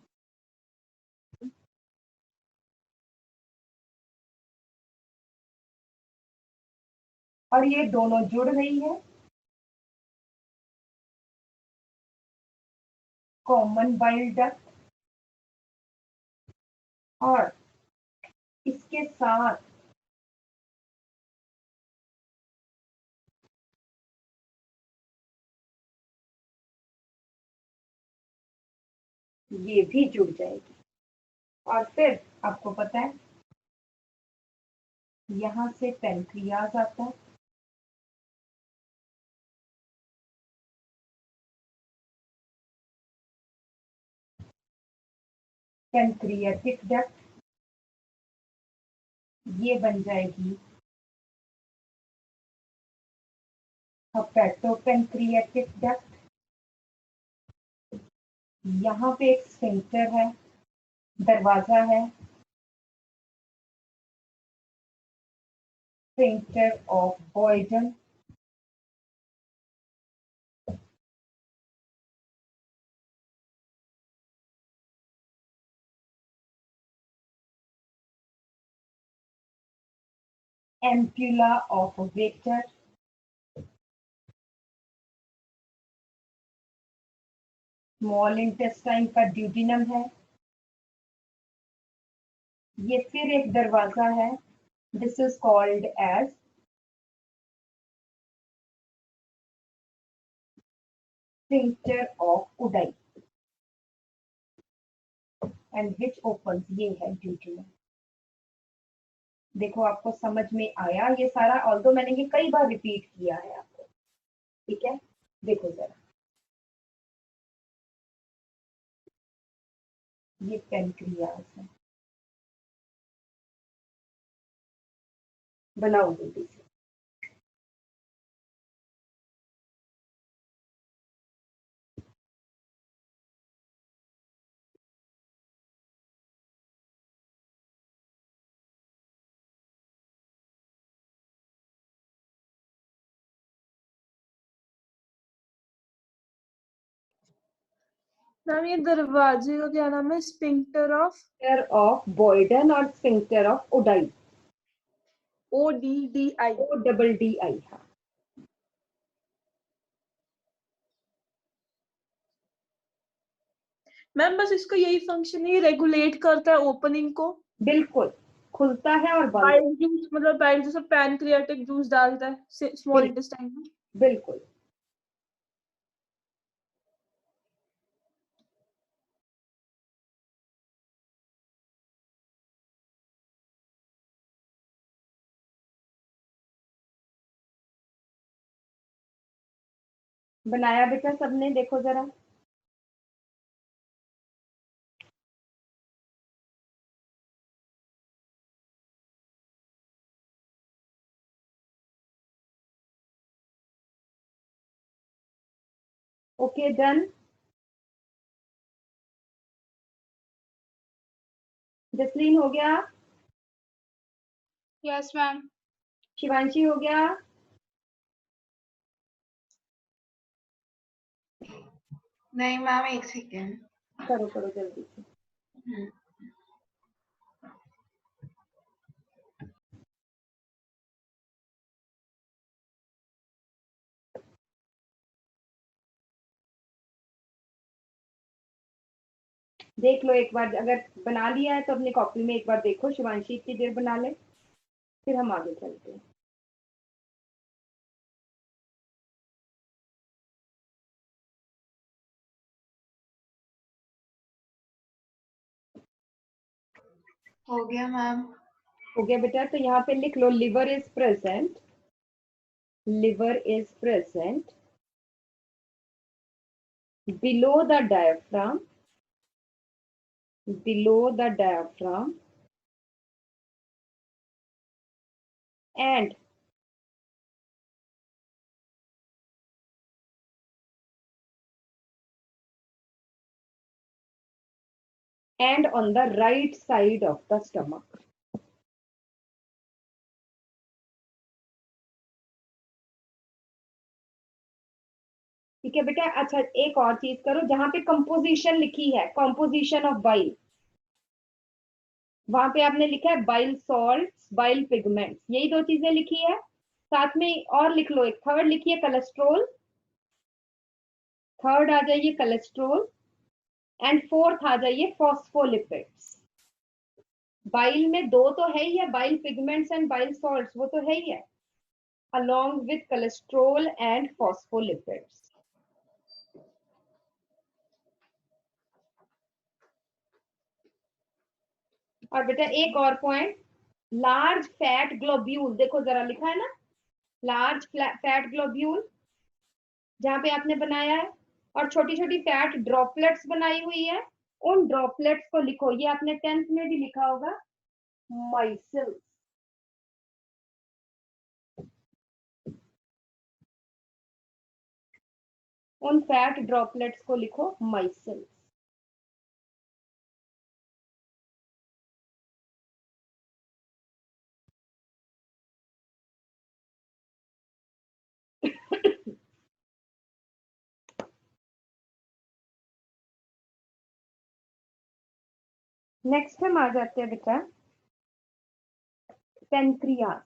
और ये दोनों जुड़ रही है, कॉमन बाइल डक्ट, और इसके साथ ये भी जुड़ जाएगी, और फिर आपको पता है यहां से पेनक्रियाज आता है, पेनक्रियाटिक डक्ट, ये बन जाएगी हेपेटोपेनक्रियाटिक डक्ट, यहाँ पे एक स्फिंक्टर है, दरवाजा है, sphincter of Boyden, ampulla of Vater, small intestine का ड्यूडिनम है, ये फिर एक दरवाजा है, this is called as sphincter of Oddi, and which opens, ये है ड्यूडिनम। देखो आपको समझ में आया ये सारा, ऑल्दो मैंने ये कई बार रिपीट किया है आपको, ठीक है। देखो जरा, ये पेनक्रियाज है, बनाओ जल्दी से। मैम ये दरवाजे का क्या नाम है? Sphincter of sphincter of Boyden और sphincter of Oddi, ODDI। ODDI। हाँ, मैम बस इसका यही फंक्शन है, रेगुलेट करता है ओपनिंग को। बिल्कुल, खुलता है और बंद। बाइल जूस, मतलब बाइल जैसे पैनक्रियाटिक जूस डालता है स्मॉल बिल, इंटेस्टाइन में। बिल्कुल। बनाया बेटा सबने? देखो जरा, ओके डन। जसलीन हो गया? Yes ma'am. शिवांशी हो गया? नहीं मैम, एक सेकेंड। करो करो जल्दी से। देख लो एक बार, अगर बना लिया है तो अपनी कॉपी में एक बार देखो। शिवांशी इतनी देर बना ले, फिर हम आगे चलते हैं। हो गया मैम। हो गया बेटा, तो यहाँ पे लिख लो liver is present, liver is present below the diaphragm, below the diaphragm and on the right side of the stomach। ठीक है बेटा। अच्छा एक और चीज करो, जहां पे कंपोजिशन लिखी है, कंपोजिशन ऑफ बाइल, वहां पे आपने लिखा है बाइल सॉल्ट्स, बाइल पिगमेंट्स, यही दो चीजें लिखी है। साथ में और लिख लो, एक थर्ड लिखिए कोलेस्ट्रोल, थर्ड आ जाइए कोलेस्ट्रोल, एंड फोर्थ आ जाइए फॉस्फोलिपिड्स। बाइल में दो तो है ही है, bile pigments and bile salts, वो तो है ही है, along with cholesterol and phospholipids। और बेटा एक और पॉइंट, लार्ज फैट ग्लोब्यूल, देखो जरा लिखा है ना, लार्ज फैट ग्लोब्यूल जहां पे आपने बनाया है, और छोटी छोटी फैट ड्रॉपलेट्स बनाई हुई है, उन ड्रॉपलेट्स को लिखो। ये आपने 10th में भी लिखा होगा, माइसिल्स। उन फैट ड्रॉपलेट्स को लिखो माइसिल्स। नेक्स्ट हम आ जाते हैं बेटा pancreas.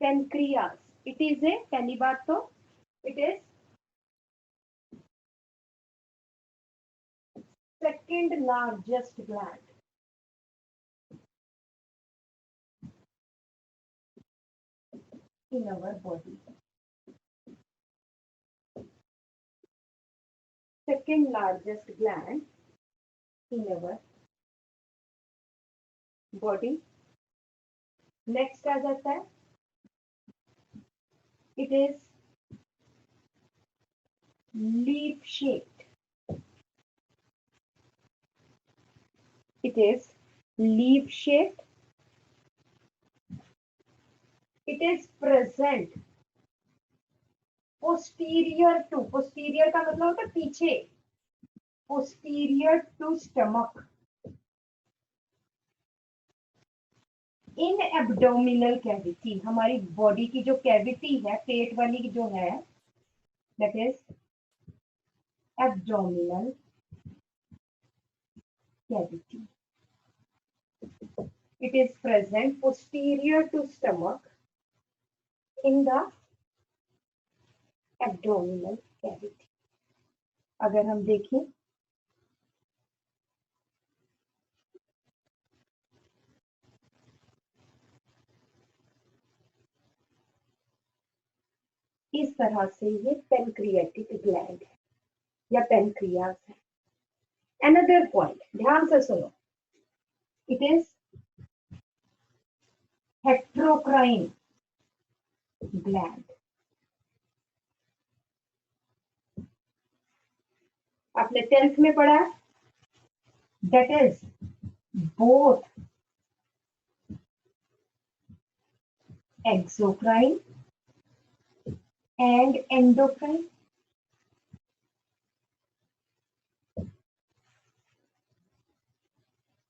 Pancreas, it is a, पहली बात तो it is second largest gland in our body. Second largest gland in our body. Next आ जाता है, it is leaf shaped. It is leaf shaped. It is present posterior to, posterior का मतलब होता है पीछे, posterior to stomach, in abdominal cavity, हमारी body की जो कैविटी है, पेट वाली जो है, that is abdominal cavity. It is present posterior to stomach in the abdominal cavity. अगर हम देखें इस तरह से ये पेनक्रियाटिक ग्लैंड है या पेनक्रियास है. अनदर पॉइंट, ध्यान से सुनो, इट इज हेट्रोक्राइन ग्लैंड. आपने 10th में पढ़ा, that is both exocrine and endocrine.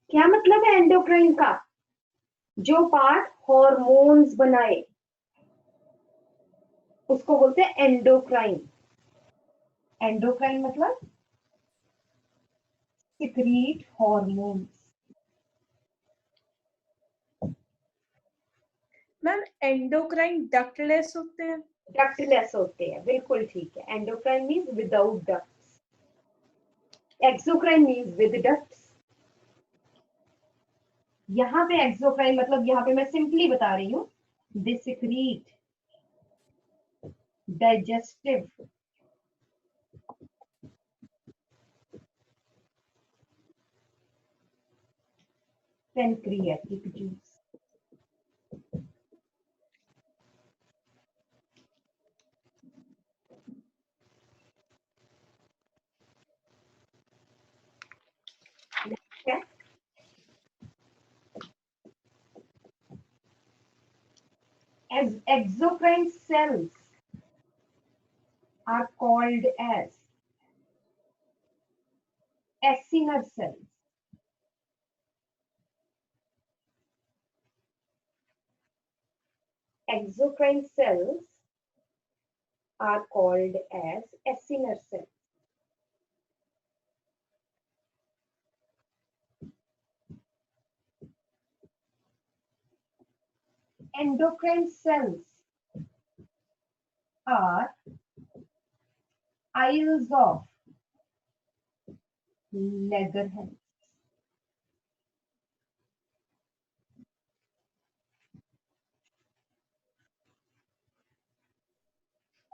क्या मतलब है एंडोक्राइन का? जो पार्ट हॉर्मोन्स बनाए उसको बोलते हैं एंडोक्राइन. एंडोक्राइन मतलब secrete hormones. Ma'am endocrine ductless होते हैं? डक्टलेस होते हैं, बिल्कुल ठीक है. Endocrine means without ducts, exocrine means with ducts. यहाँ पे एक्सोक्राइन मतलब, यहाँ पे मैं सिंपली बता रही हूँ, they secrete digestive pancreatic juice. Next, as exocrine cells are called as acinar cells. Exocrine cells are called as acinar cells. Endocrine cells are aisles of Langerhans.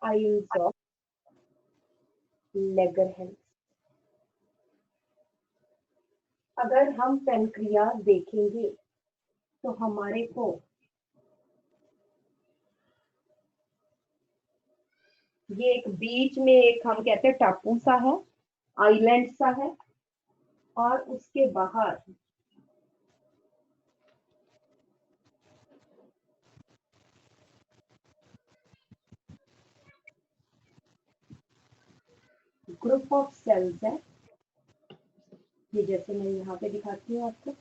Aisles of Langerhans. अगर हम pancreas देखेंगे तो हमारे को ये एक बीच में एक हम कहते हैं टापू सा है, आइलैंड सा है, और उसके बाहर ग्रुप ऑफ सेल्स है. ये जैसे मैं यहाँ पे दिखाती हूँ आपको,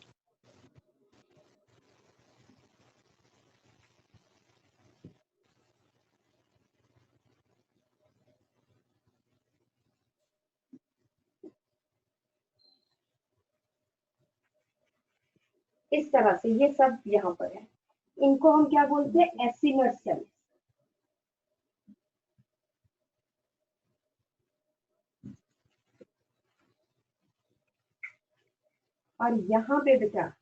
इस तरह से ये सब यहाँ पर है. इनको हम क्या बोलते हैं? Acinar cells. और यहाँ पे बेटा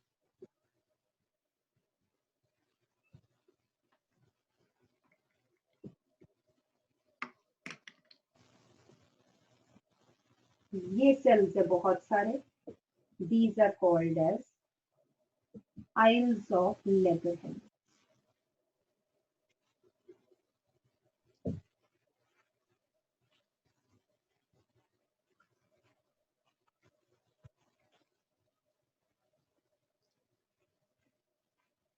ये सेल्स है बहुत सारे, these are called as aisles of Langerhans।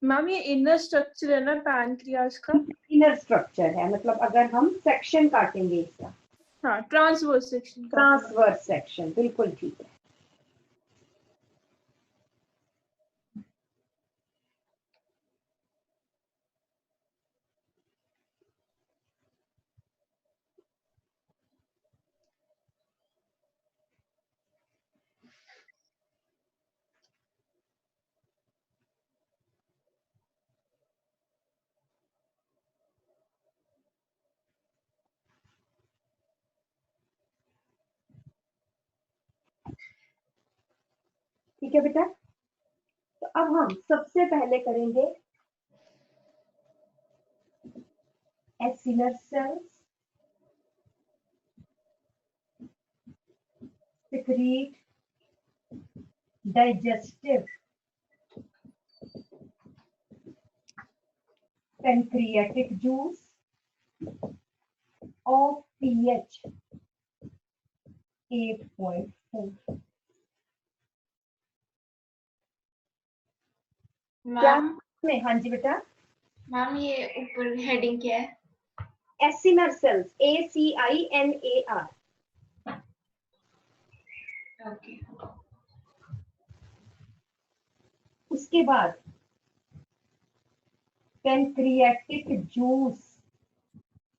Ma'am ये इनर स्ट्रक्चर है ना पैनक्रियाज का? इनर स्ट्रक्चर है, मतलब अगर हम सेक्शन काटेंगे इसका, हाँ, ट्रांसवर्स सेक्शन। ट्रांसवर्स सेक्शन, बिल्कुल ठीक है। ठीक है बेटा, तो अब हम सबसे पहले करेंगे acinar cells secrete digestive pancreatic juice of pH 8.4। Ma'am में हाँ जी बेटा, मैम ये ऊपर हेडिंग क्या है? Acinar cells, ACINAR। ओके। उसके बाद पैंक्रियाटिक जूस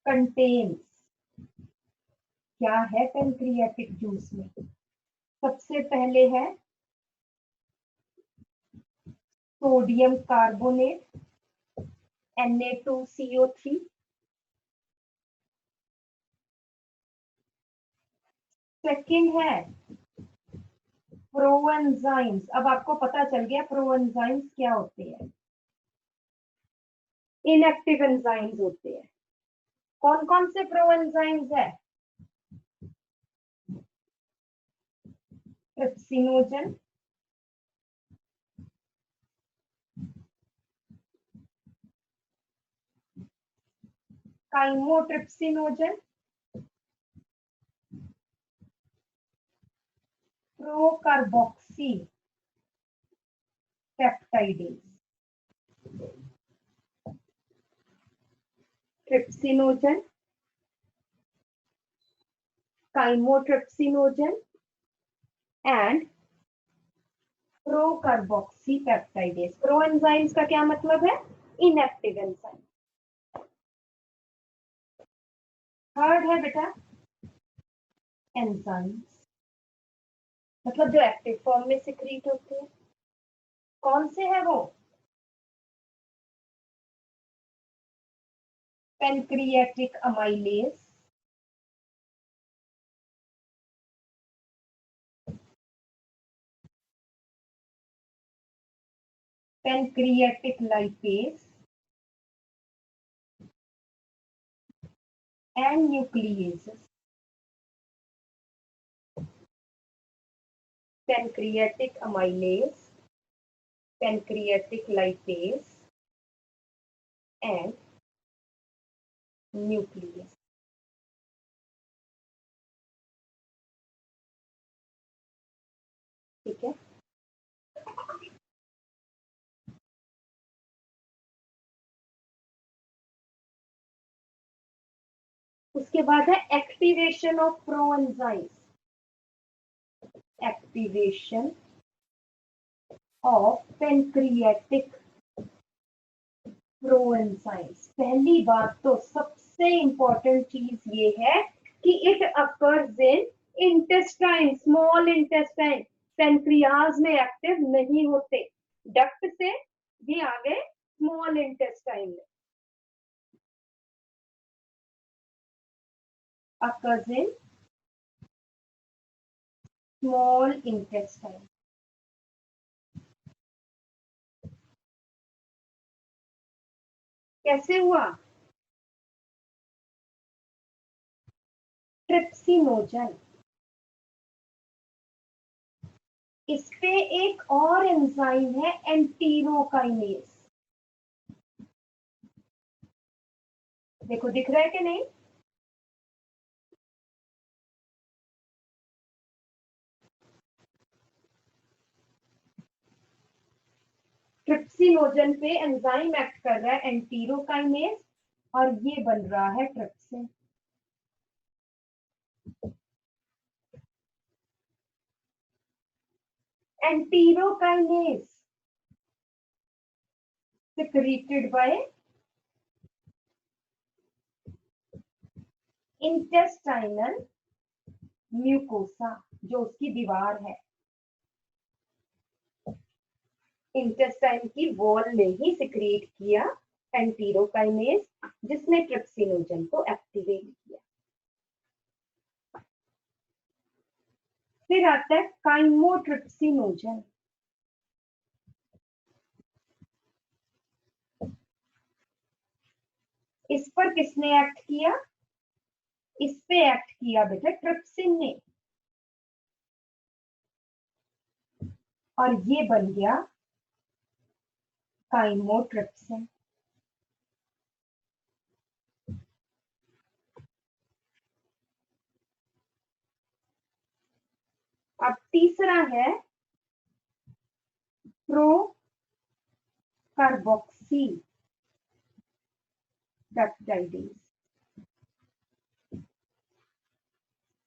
कंटेन्स, क्या है पैंक्रियाटिक जूस में? सबसे पहले है सोडियम कार्बोनेट Na2CO3, सेकंड है प्रोएंजाइम्स। अब आपको पता चल गया प्रोएंजाइम्स क्या होते हैं, इनएक्टिव एंजाइम्स होते हैं। कौन कौन से प्रोएंजाइम्स है? Trypsinogen, chymotrypsinogen, procarboxypeptidase. Trypsinogen, chymotrypsinogen and procarboxypeptidase. Proenzymes का क्या मतलब है? Inactive enzyme. थर्ड है बेटा एंजाइम्स, मतलब जो एक्टिव फॉर्म में सिक्रीट होते हैं। कौन से है वो? Pancreatic amylase, pancreatic lipase and nucleases. Pancreatic amylase, pancreatic lipase and nucleus. ठीक है, उसके बाद है activation of proenzymes. Activation of pancreatic proenzymes. पहली बात तो सबसे इंपॉर्टेंट चीज ये है कि it occurs in intestine, small intestine. Pancreas में एक्टिव नहीं होते, डक्ट से भी आगे स्मॉल इंटेस्टाइन में, occurs in small intestine. कैसे हुआ? ट्रिप्सिनोजन। इस पे एक और एंजाइम है एंटीरोकाइनेज। देखो दिख रहा है कि नहीं? ट्रिप्सिनोजन पे एंजाइम एक्ट कर रहा है एंटीरोकाइनेज और ये बन रहा है trypsin. Enterokinase secreted by intestinal mucosa, जो उसकी दीवार है, इंटेस्टाइन की वॉल ने ही सिक्रीट किया एंटीरोकाइनेज, जिसने ट्रिप्सिनोजन को एक्टिवेट किया। फिर आता है काइमोट्रिप्सिनोजन। इस पर किसने एक्ट किया? इस पे एक्ट किया बेटा ट्रिप्सिन ने, और ये बन गया काइमोट्रिप्सिन। अब तीसरा है प्रोकार्बोक्सी पेप्टाइडेज।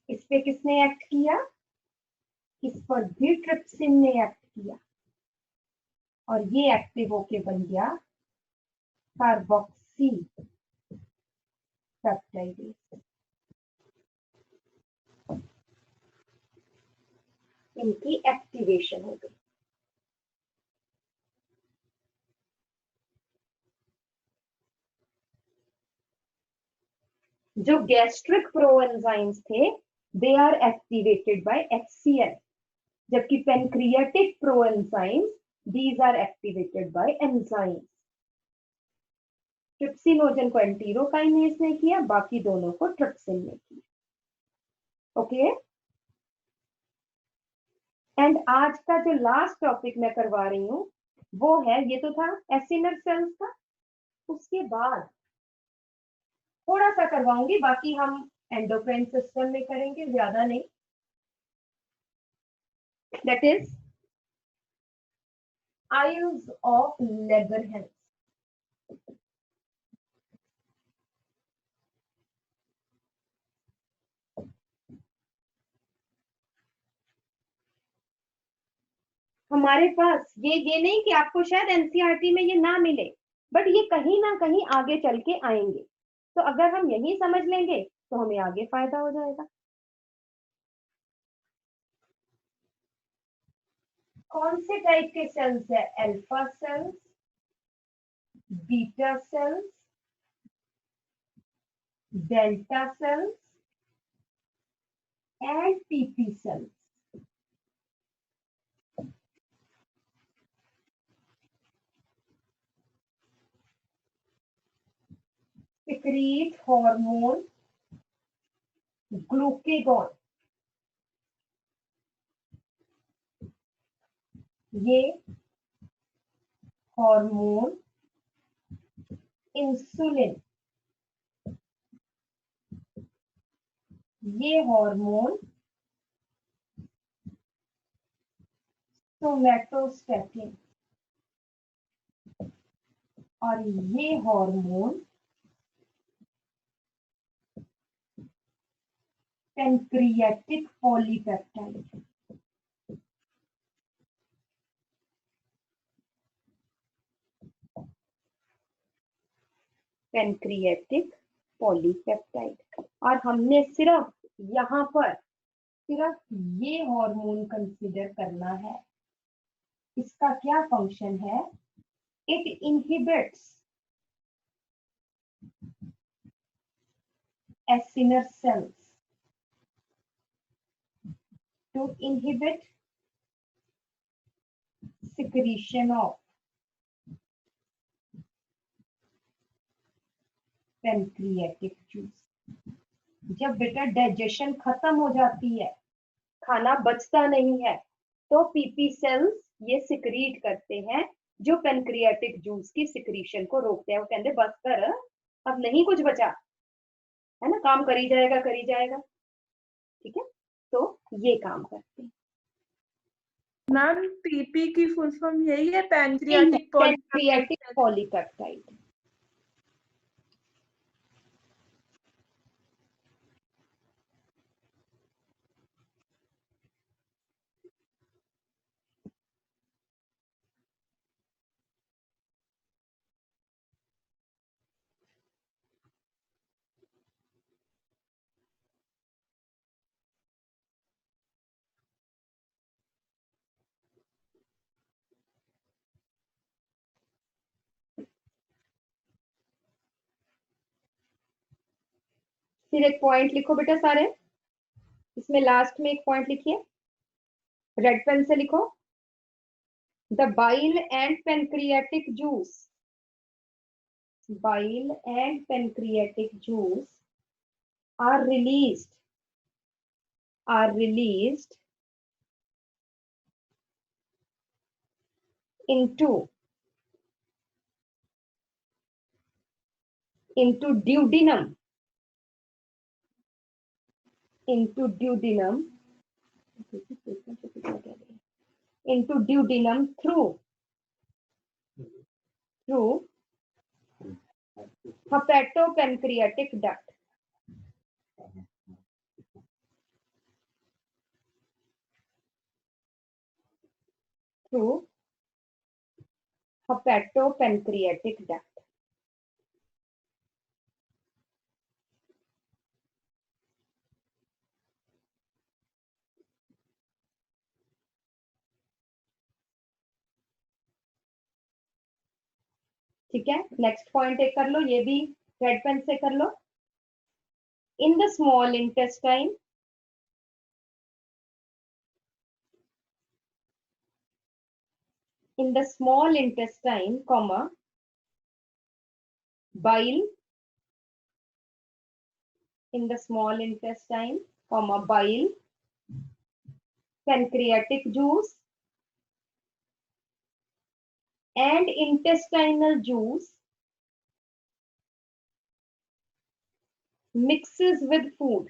इस पे किसने एक्ट किया? इस पर भी ट्रिप्सिन ने एक्ट किया और ये एक्टिव होके बन गया कार्बोक्सी पेप्टाइडेज। इनकी एक्टिवेशन हो गई। जो गैस्ट्रिक प्रोएंजाइम्स थे they are activated by HCl, जबकि pancreatic proenzymes these are activated by enzymes. Trypsinogen को एंटीरोकाइनेज ने किया, बाकी दोनों को ट्रिप्सिन ने किया। ओके, एंड आज का जो लास्ट टॉपिक मैं करवा रही हूं वो है, ये तो था एसिनर सेल्स का, उसके बाद थोड़ा सा करवाऊंगी, बाकी हम एंडोक्राइन सिस्टम में करेंगे, ज्यादा नहीं। That is isles of Langerhans. हमारे पास ये नहीं कि आपको शायद एनसीईआरटी में ये ना मिले, बट ये कहीं ना कहीं आगे चल के आएंगे, तो अगर हम यही समझ लेंगे तो हमें आगे फायदा हो जाएगा। कौन से टाइप के सेल्स है? Alpha cells, beta cells, delta sales and PP sales. secrete hormone glucagon। ये हार्मोन इंसुलिन, ये हार्मोन सोमैटोस्टैटिन, और ये hormone pancreatic polypeptide. Pancreatic polypeptide. और हमने सिर्फ यहाँ पर सिर्फ ये हार्मोन कंसीडर करना है। इसका क्या फंक्शन है? It inhibits acinar cells to inhibit secretion of pancreatic juice. जब बेटा डाइजेशन खत्म हो जाती है, खाना बचता नहीं है, तो पीपी सेल्स ये सिक्रीट करते हैं जो पेनक्रियाटिक जूस की सिक्रीशन को रोकते हैं। वो कहते बस कर, अब नहीं कुछ बचा है ना, काम करी जाएगा। ठीक है, तो ये काम करते हैं। मैम पीपी की फुल फॉर्म यही है, पैनक्रियाटिक पॉलीपेप्टाइड। फिर एक पॉइंट लिखो बेटा सारे, इसमें लास्ट में एक पॉइंट लिखिए, रेड पेन से लिखो। The bile and pancreatic juice, bile and pancreatic juice are released into duodenum through hepatopancreatic duct. Through hepatopancreatic duct. ठीक है, नेक्स्ट पॉइंट एक कर लो, ये भी रेड पेन से कर लो। In the small intestine, comma, bile, in the small intestine, comma, bile, pancreatic juice and intestinal juice mixes with food,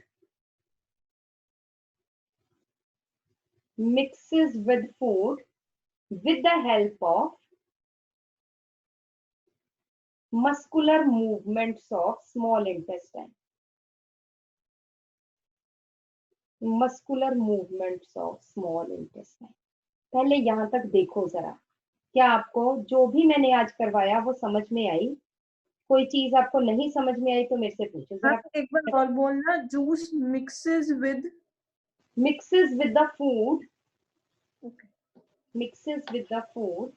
with the help of muscular movements of small intestine. पहले यहां तक देखो जरा, क्या आपको जो भी मैंने आज करवाया वो समझ में आई? कोई चीज आपको नहीं समझ में आई तो मेरे से पूछो जरा। एक बार और बोलना, juice mixes with the food, okay. mixes with the food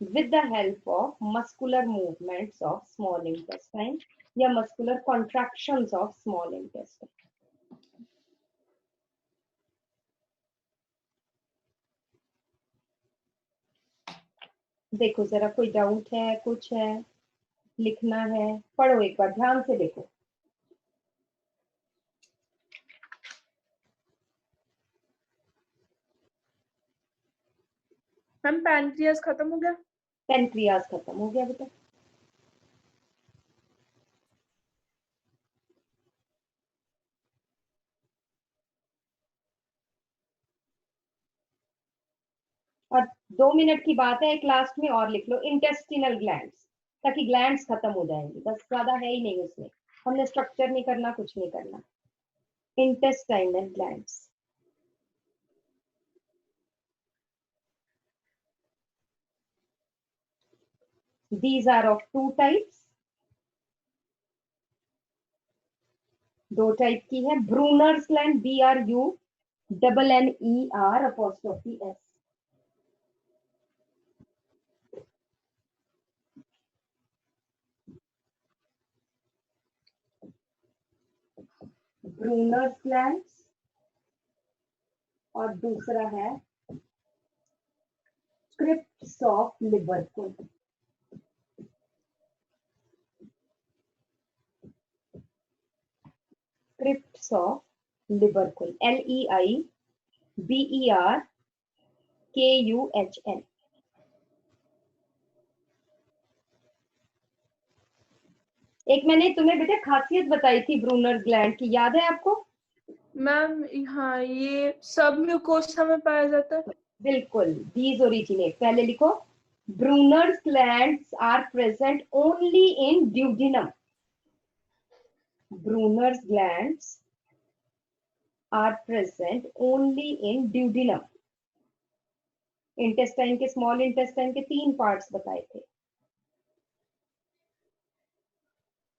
with the help of muscular movements of small intestine या muscular contractions of small intestine. देखो जरा, कोई डाउट है, कुछ है, लिखना है, पढ़ो एक बार ध्यान से देखो। हम पैनक्रियास खत्म हो गया, पेनक्रियाज खत्म हो गया बेटा। और 2 मिनट की बात है, एक लास्ट में और लिख लो, इंटेस्टिनल ग्लैंड्स, ताकि ग्लैंड्स खत्म हो जाएंगे, बस, ज्यादा है ही नहीं उसमें, हमने स्ट्रक्चर नहीं करना, कुछ नहीं करना। Intestinal glands, these are of 2 types, 2 type की है। Brunner's gland, BRUNNER', Brunner's glands और दूसरा है crypts of Lieberkuhn. Crypts of Lieberkuhn, LEIBERKUHL। एक मैंने तुम्हें बेटा खासियत बताई थी ब्रूनर ग्लैंड की, याद है आपको? मैम हाँ, ये सब म्यूकोसा में पाया जाता है। बिल्कुल, these originate, पहले लिखो Brunner's glands are present only in duodenum. Brunner's glands are present only in duodenum. Intestine के, स्मॉल इंटेस्टाइन के 3 पार्ट्स बताए थे।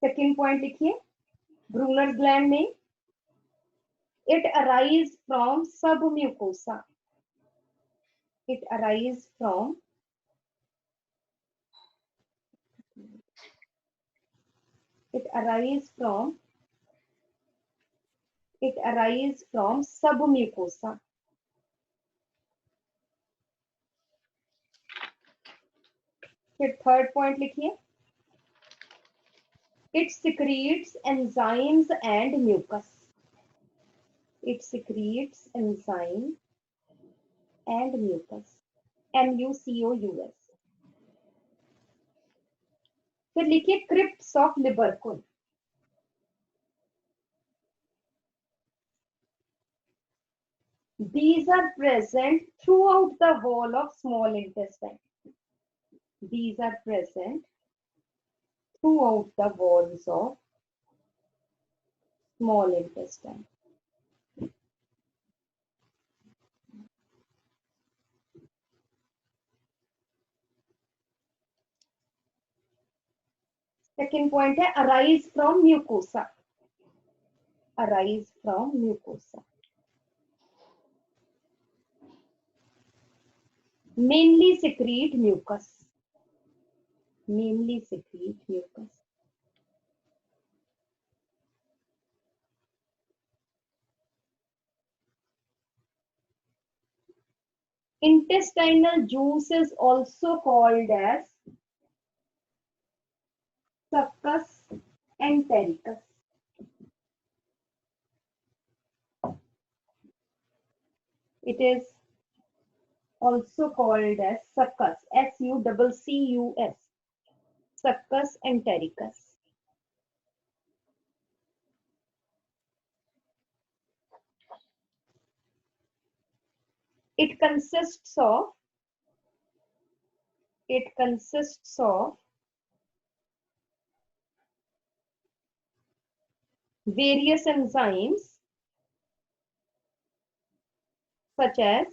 सेकंड पॉइंट लिखिए, ब्रूनर ग्लैंड में it arise from sub mucosa. It arise from sub mucosa. फिर third point लिखिए, it secretes enzymes and mucus. It secretes enzyme and mucus. MUCOUS। फिर लिखिए crypts of Lieberkuhn. These are present throughout the whole of small intestine. These are present throughout the walls of small intestine. Second point है arise from mucosa. Arise from mucosa, mainly secrete mucus। mainly secrete mucus। Intestinal juice is also called as succus entericus। It is also called as succus, SUCCUS, succus entericus। It consists of various enzymes such as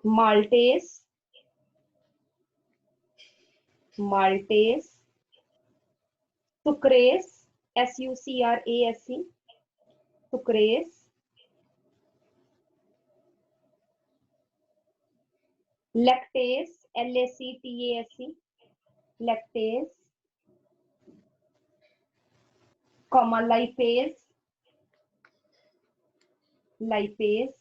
maltase, sucrase, SUCRASE, sucrase, lactase, LACTASE, lactase, lipase,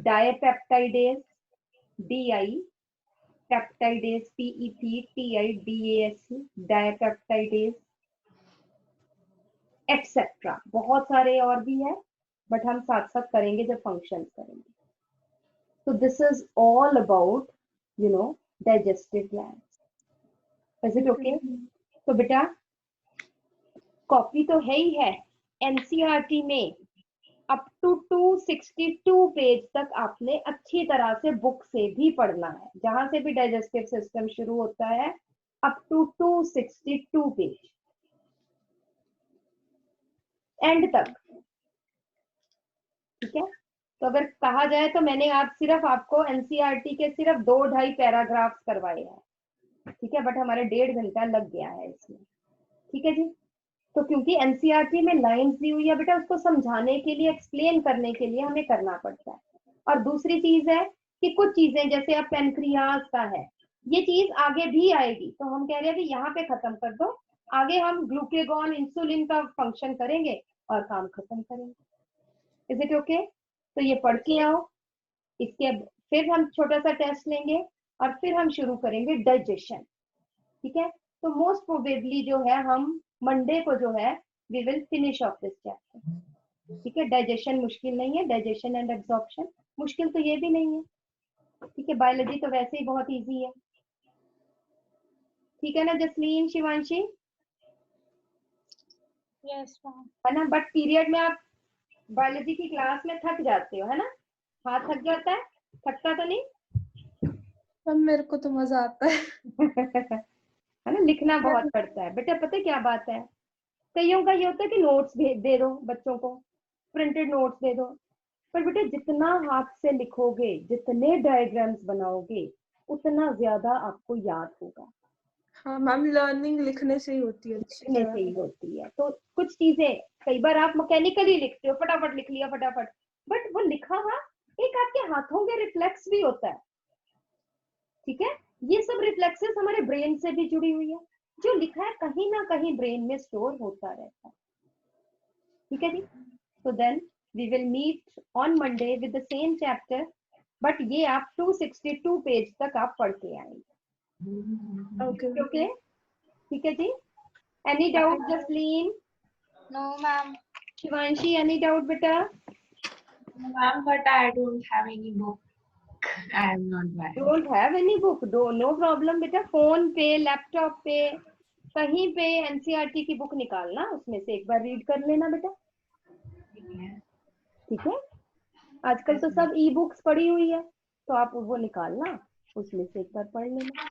dipeptidase, peptidase, PEPTIDASE, dipeptidase, etcetera. बहुत सारे और भी है, but हम साथ साथ करेंगे जब फंक्शंस करेंगे। तो this is all about digestive glands. Is it okay? तो बेटा कॉपी तो है ही है, एनसीईआरटी में अप टू 262 पेज तक आपने अच्छी तरह से बुक से भी पढ़ना है। जहां से भी डाइजेस्टिव सिस्टम शुरू होता है अप टू 262 पेज एंड तक, ठीक है? तो अगर कहा जाए तो मैंने आज सिर्फ आपको एनसीईआरटी के सिर्फ 2-2.5 पैराग्राफ्स करवाए हैं, ठीक है? बट हमारे 1.5 घंटा लग गया है इसमें, ठीक है जी? तो क्योंकि एनसीईआरटी में लाइंस दी हुई है बेटा, उसको समझाने के लिए, एक्सप्लेन करने के लिए हमें करना पड़ता है। और दूसरी चीज है कि कुछ चीजें जैसे अब पेनक्रियाज का है, ये चीज आगे भी आएगी, तो हम कह रहे हैं कि यहाँ पे खत्म कर दो, आगे हम ग्लूकेगॉन इंसुलिन का फंक्शन करेंगे और काम खत्म करेंगे। Is it okay? तो ये पढ़ के आओ, इसके फिर हम छोटा सा टेस्ट लेंगे और फिर हम शुरू करेंगे डाइजेशन। ठीक है, तो मोस्ट प्रोबेबली जो है हम मंडे को जो है we will finish off this chapter. ठीक है, डाइजेशन मुश्किल नहीं है, डाइजेशन एंड एब्जॉर्प्शन मुश्किल तो ये भी नहीं है। ठीक है, बायोलॉजी तो वैसे ही बहुत इजी है। ठीक है ना जसलीन, शिवांशी? Yes ma'am. है ना, बट पीरियड में आप बायोलॉजी की क्लास में थक जाते हो, है ना? हाथ थक जाता है, थकता तो नहीं? अब मेरे को तो मजा आता है। है ना, लिखना बहुत पड़ता है बेटा। पता है क्या बात है, कईयों का ये होता है कि नोट्स दे दो बच्चों को, प्रिंटेड नोट्स दे दो, पर बेटा जितना हाथ से लिखोगे, जितने डायग्राम्स बनाओगे, उतना ज्यादा आपको याद होगा। हाँ मैम, लर्निंग लिखने से ही होती है अच्छी लिखने तरह। से ही होती है। तो कुछ चीजें कई बार आप मैकेनिकली लिखते हो, फटाफट लिख लिया फटाफट, बट वो लिखा हुआ एक आपके हाथों के रिफ्लेक्स भी होता है। ठीक है, ये सब रिफ्लेक्सेस हमारे ब्रेन से भी जुड़ी हुई है, जो लिखा है कहीं ना कहीं ब्रेन में स्टोर होता रहता है। ठीक है जी, तो then we will meet on Monday with the same chapter, but ये आप 262 पेज तक आप पढ़ के आएंगे। ओके ओके, ठीक है जी। Any doubt Jasleen? No ma'am. Shivanshi, any doubt बेटा? Ma'am, but I don't have any book. I am not buying. Don't have any book? No problem बेटा, फोन पे, लैपटॉप पे, कहीं पे एनसीईआरटी की बुक निकालना, उसमें से एक बार रीड कर लेना बेटा। ठीक है, आजकल तो सब ई बुक्स पड़ी हुई है, तो आप वो निकालना, उसमें से एक बार पढ़ लेना।